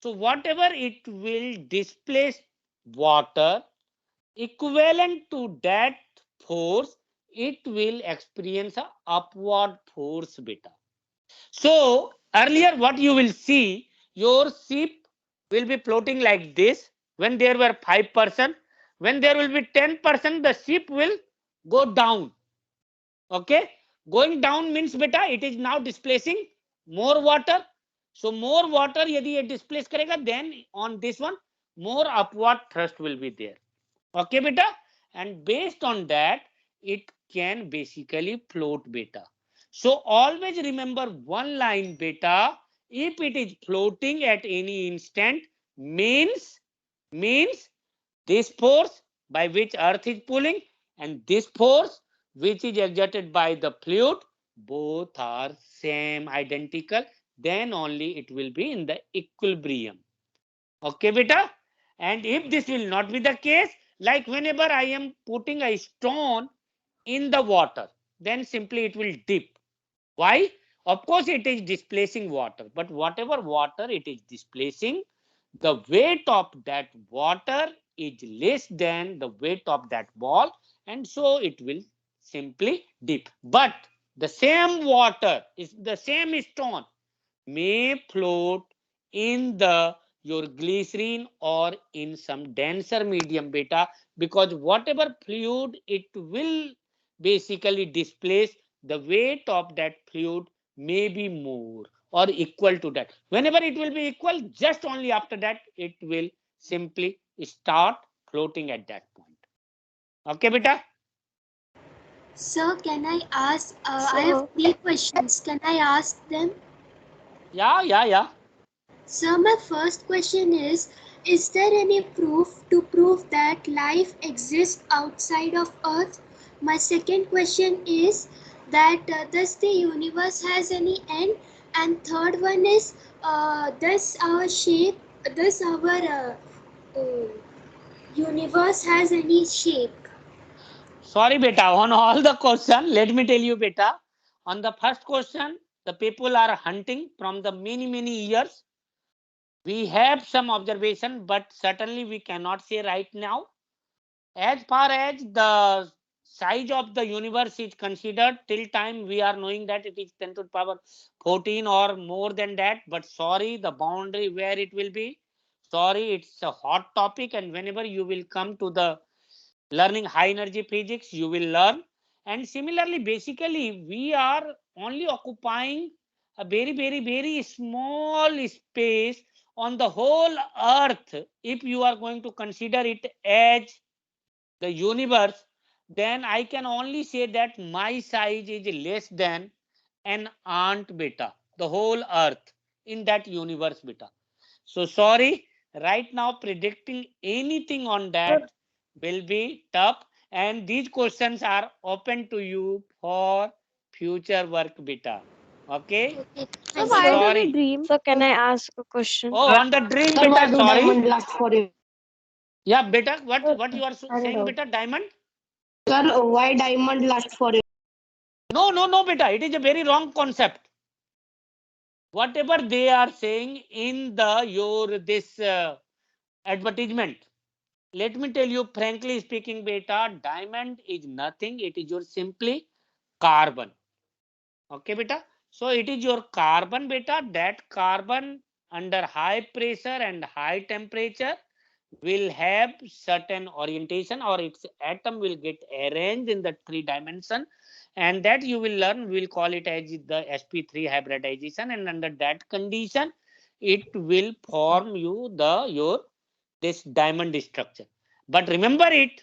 So whatever it will displace water, equivalent to that force, it will experience a upward force, beta. So earlier what you will see, your ship will be floating like this when there were 5%. When there will be 10%, the ship will go down. Okay, going down means, beta, it is now displacing more water. So more water यदि ये displace करेगा, then on this one more upward thrust will be there. Okay, beta, and based on that it can basically float, beta. So always remember one line, beta. If it is floating at any instant, means this force by which earth is pulling and this force which is exerted by the fluid, both are same, identical. then only it will be in the equilibrium. Okay, beta? And if this will not be the case, like whenever I am putting a stone in the water, then simply it will dip. Why? Of course, it is displacing water, but whatever water it is displacing, the weight of that water is less than the weight of that ball, and so it will simply dip. But the same water is the same stone may float in the your glycerine or in some denser medium, beta, because whatever fluid it will basically displace, the weight of that fluid may be more or equal to that. Whenever it will be equal, just only after that it will simply start floating at that point. Okay, beta? Sir, can I ask? I So- have 3 questions. Can I ask them? Yeah. Sir, my first question is there any proof to prove that life exists outside of Earth? My second question is that does the universe has any end? And third one is does our uh, universe has any shape? Sorry, beta. On all the question, let me tell you, beta. On the first question, the people are hunting from the many years. We have some observation, but certainly we cannot say right now. As far as the size of the universe is considered, till time we are knowing that it is 10 to the power 14 or more than that. But sorry, the boundary where it will be. Sorry, it's a hot topic, and whenever you will come to the learning high energy physics, you will learn. And similarly, basically we are only occupying a very small space on the whole earth. If you are going to consider it as the universe, then I can only say that my size is less than an ant, beta, the whole earth in that universe, beta. So sorry, right now predicting anything on that will be tough, and these questions are open to you for future work, beta. Okay? Okay, So thank why you. do we Sorry. dream? So can I ask a question? Oh, on the dream, Sir, why beta. do Sorry. diamond last forever? Yeah, beta. Sir, What you are I don't saying, know. beta? Diamond? Sir, why diamond last forever? No, beta. It is a very wrong concept. Whatever they are saying in the your this advertisement, let me tell you frankly speaking, beta, diamond is nothing. It is your simply carbon. Okay, beta. So it is your carbon, beta. That carbon under high pressure and high temperature will have certain orientation, or its atom will get arranged in the 3 dimension, and that you will learn. We will call it as the sp3 hybridization, and under that condition it will form you the your this diamond structure. But remember it,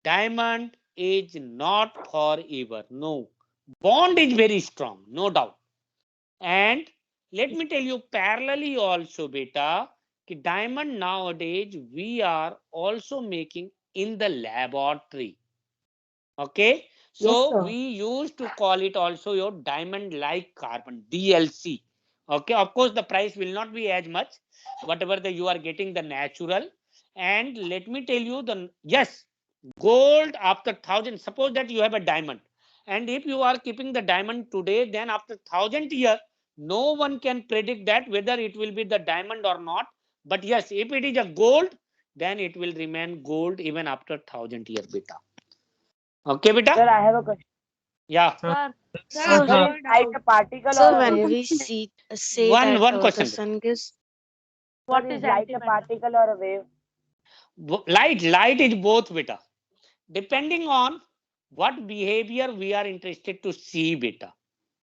diamond is not forever. No, bond is very strong, no doubt. And let me tell you parallelly also, beta, कि diamond nowadays we are also making in the laboratory. Okay, Yes, so sir. we used to call it also your diamond like carbon, DLC. Okay, of course the price will not be as much, whatever the you are getting the natural. And let me tell you the yes, gold after 1,000. Suppose that you have a diamond, and if you are keeping the diamond today, then after 1,000 years, no one can predict that whether it will be the diamond or not. But yes, if it is a gold, then it will remain gold even after 1,000 years, beta. Okay, beta? Sir, I have a question. Yeah. Sir, So is Sir, is light a particle so or a when wave? we say One that one the question. sun gives Sir, is light a particle or a wave? Light is both, beta. Depending on what behavior we are interested to see, beta.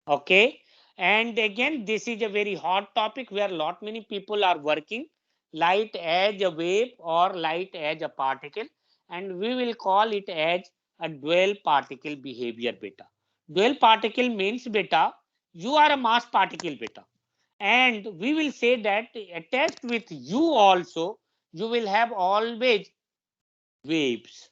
Okay. And again, this is a very hot topic where lot many people are working. Light as a wave or light as a particle, and we will call it as a dual particle behavior, beta. Dual particle means, beta, you are a mass particle, beta, and we will say that attached with you also you will have always waves.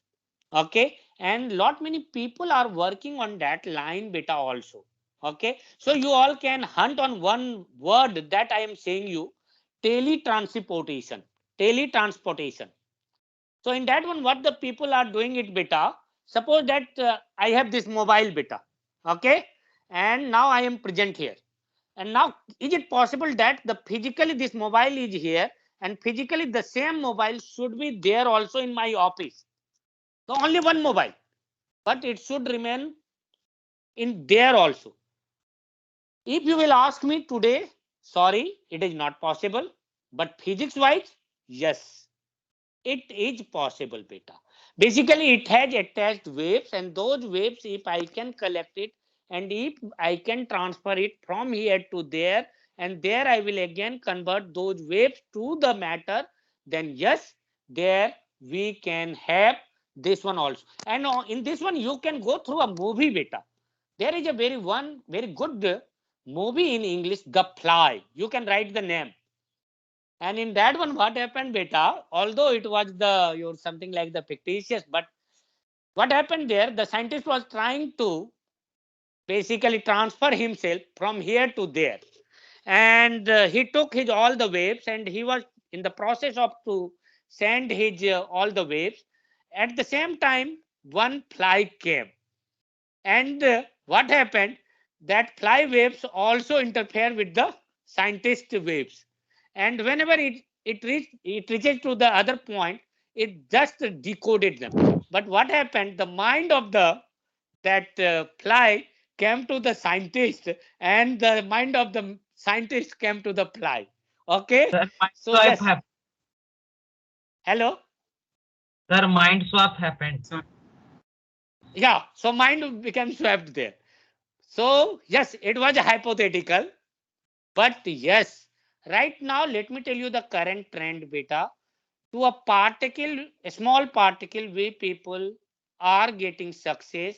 Okay, and lot many people are working on that line, beta, also. Okay, so you all can hunt on one word that I am saying you, teletransportation. Teletransportation. So in that one, what the people are doing it, beta. Suppose that I have this mobile, beta. Okay, and now I am present here. And now, is it possible that the physically this mobile is here, and physically the same mobile should be there also in my office? So only one mobile, but it should remain in there also. If you will ask me today, sorry, it is not possible. But physics wise, yes, it is possible, beta. Basically, it has attached waves, and those waves, if I can collect it, and if I can transfer it from here to there, and there I will again convert those waves to the matter, then yes, there we can have this one also. And in this one, you can go through a movie, beta. There is a very good movie in English, The Fly. You can write the name. And in that one, what happened, beta? Although it was your something like the fictitious, but what happened there? The scientist was trying to basically transfer himself from here to there, and he took his all the waves, and he was in the process of to send his all the waves. At the same time, one fly came, and what happened? That fly waves also interfere with the scientist waves, and whenever it reaches to the other point, it just decoded them. But what happened? The mind of the that fly came to the scientist, and the mind of the scientist came to the fly. Okay, Sir, mind so swap yes. happened. Hello. Sir, mind swap happened. Yeah. So mind became swept there. So yes, it was hypothetical. But yes, right now, let me tell you the current trend, beta. To a particle, a small particle, we people are getting success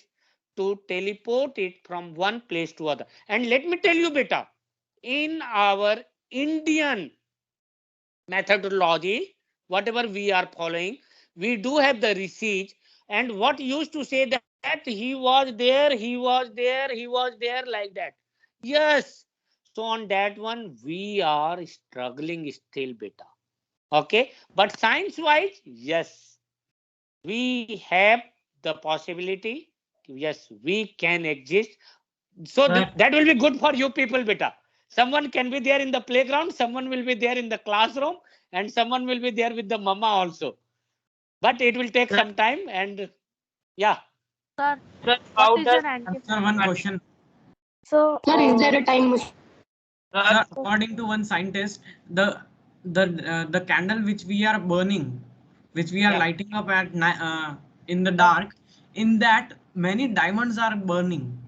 to teleport it from one place to other. And let me tell you, beta, in our Indian methodology, whatever we are following, we do have the receipt. And what used to say that he was there, he was there, he was there, like that. Yes. So on that one, we are struggling still, beta. Okay, but science wise, yes, we have the possibility. Yes, we can exist. So Sir, that will be good for you people, beta. Someone can be there in the playground, someone will be there in the classroom, and someone will be there with the mama also. But it will take sir, some time, and yeah. Sir, sir, what how is does an anti? Sir, one question. So, Sir, is there a time machine? sir, Sir, according to one scientist, the candle which we are burning, which we are Yeah, lighting up in the dark, in that many diamonds are burning.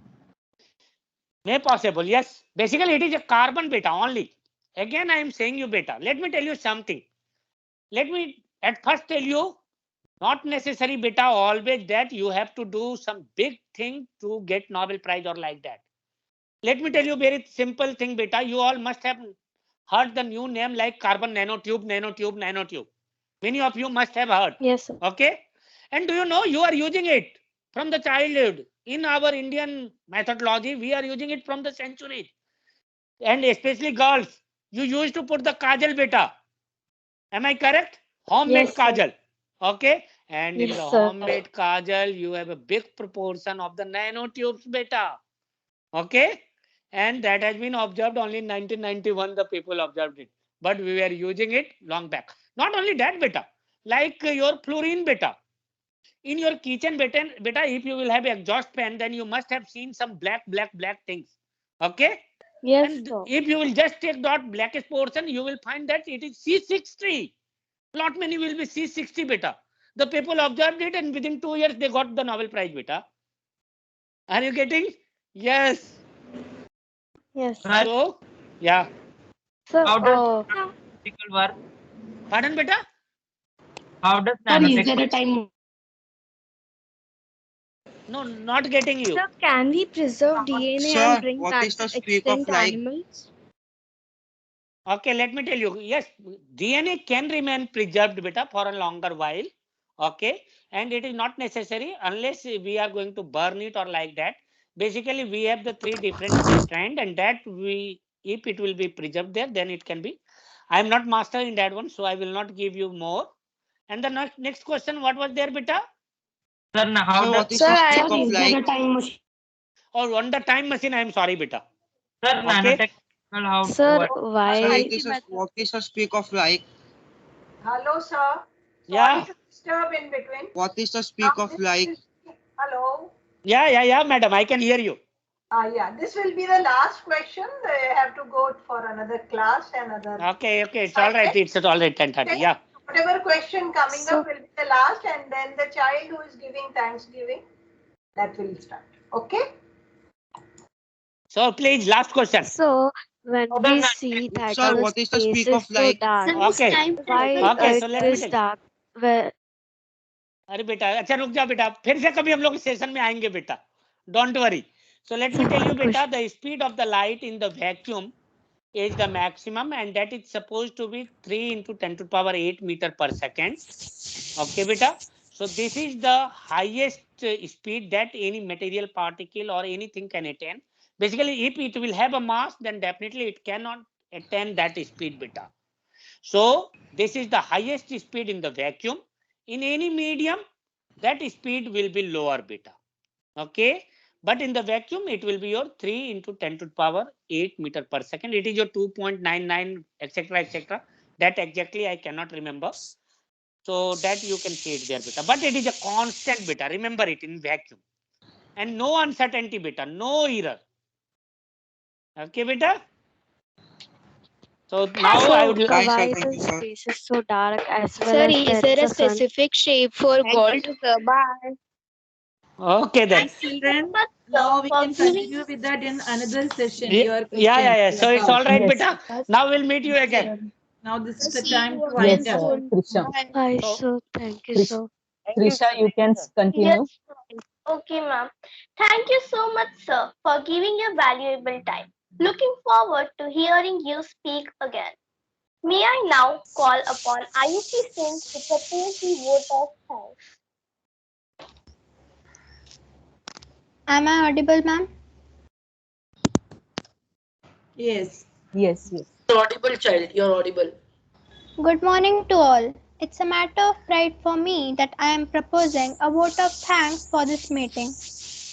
may possible. Yes, basically it is a carbon, beta, only. Again, I am saying you, beta. Let me tell you something. Let me at first tell you, not necessary, beta, always that you have to do some big thing to get Nobel Prize or like that. Let me tell you very simple thing, beta. You all must have heard the new name like carbon nanotube, nanotube, nanotube. Many of you must have heard. yes, sir. Okay. And do you know you are using it from the childhood? In our Indian methodology, we are using it from the centuries. And especially girls, you used to put the kajal, beta. Am I correct? Homemade Yes, sir. kajal. Okay. And in Yes, the sir. homemade kajal, you have a big proportion of the nanotubes, beta. Okay. And that has been observed only in 1991, the people observed it. But we were using it long back. Not only that, beta, like your fluorine, beta. In your kitchen, beta, if you will have exhaust fan, then you must have seen some black things. Okay. Yes, And sir. if you will just take that blackest portion, you will find that it is C60. Lot many will be C60, beta. The people observed it, and within 2 years, they got the Nobel Prize, beta. Are you getting? Yes. Yes. sir, So, yeah. Sir, how does nanoparticle work? Pardon, beta? How does Sir, is there nanotech? a time? No, not getting you. sir, can we preserve DNA and Sir, bring what back is the to streak of extinct light? animals? Okay, let me tell you. Yes, DNA can remain preserved, beta, for a longer while. Okay, and it is not necessary unless we are going to burn it or like that. basically we have the three different strand, and that we, if it will be preserved there, then it can be. I am not master in that one, so I will not give you more. And the next question, what was there, beta? Sir, now how Sir, does what is Sir, the I speed am of Is there light? a time machine? Or on the time machine, I am sorry, beta. sir Okay. nanotechnical how Sir, what? Sir, why? it is what is the speed of light? Hello, sir. Yeah. Sorry to disturb in between. What is the speed of light? Hello. Yeah, madam, I can hear you. Yeah, this will be the last question. They have to go for another class, another. Okay, it's all right. It's all right, 10:30. Yeah. Whatever question coming So- up will be the last, and then the child who is giving Thanksgiving, that will start. Okay? So please, last question. So when we see that Sir, the what is the space speed of is so light? dark, Sir, it's Okay. time to why Okay, so it let me is tell. dark? Where अरे बेटा, अच्छा रुक जा बेटा, फिर से कभी हम लोग सेशन में आएंगे बेटा. Don't worry. So let me tell you, beta, the speed of the light in the vacuum is the maximum, and that is supposed to be 3 into 10 to the power 8 meter per second. Okay, beta. So this is the highest speed that any material particle or anything can attain. Basically, if it will have a mass, then definitely it cannot attain that speed, beta. So this is the highest speed in the vacuum. In any medium, that speed will be lower, beta. Okay. But in the vacuum, it will be your 3 into 10 to the power 8 meter per second. It is your 2.99, etc. That exactly I cannot remember. So that you can see it there, beta. But it is a constant, beta. Remember it in vacuum. And no uncertainty, beta. No error. Okay, beta. So now I would so Bye, sir. why Thank the you, sir. space is so dark as well Sir, as is there there is a a sun? specific shape for gold? Sir, bye. Okay then. Thanks, children. Now we can continue with that in another session. Your Yeah. So it's all right, Yes. beta. Now we'll meet you again. Now this is the time to Yes, wind up. sir. Krisha. Bye, So- sir. Thank you, Krish- sir. Krisha, you can continue. Okay, ma'am. Thank you so much, sir, for giving your valuable time. Looking forward to hearing you speak again. May I now call upon Ayushi Singh to propose the vote of thanks. Am I audible, ma'am? Yes. Yes. Audible, child. You're audible. Good morning to all. It's a matter of pride for me that I am proposing a vote of thanks for this meeting.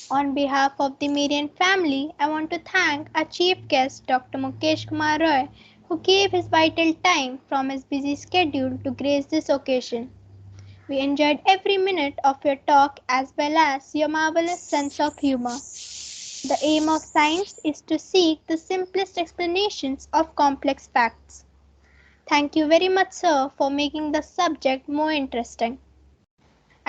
On behalf of the Miriam family, I want to thank our chief guest, Dr. Mukesh Kumar Roy, who gave his vital time from his busy schedule to grace this occasion. We enjoyed every minute of your talk as well as your marvelous sense of humor. The aim of science is to seek the simplest explanations of complex facts. Thank you very much, sir, for making the subject more interesting.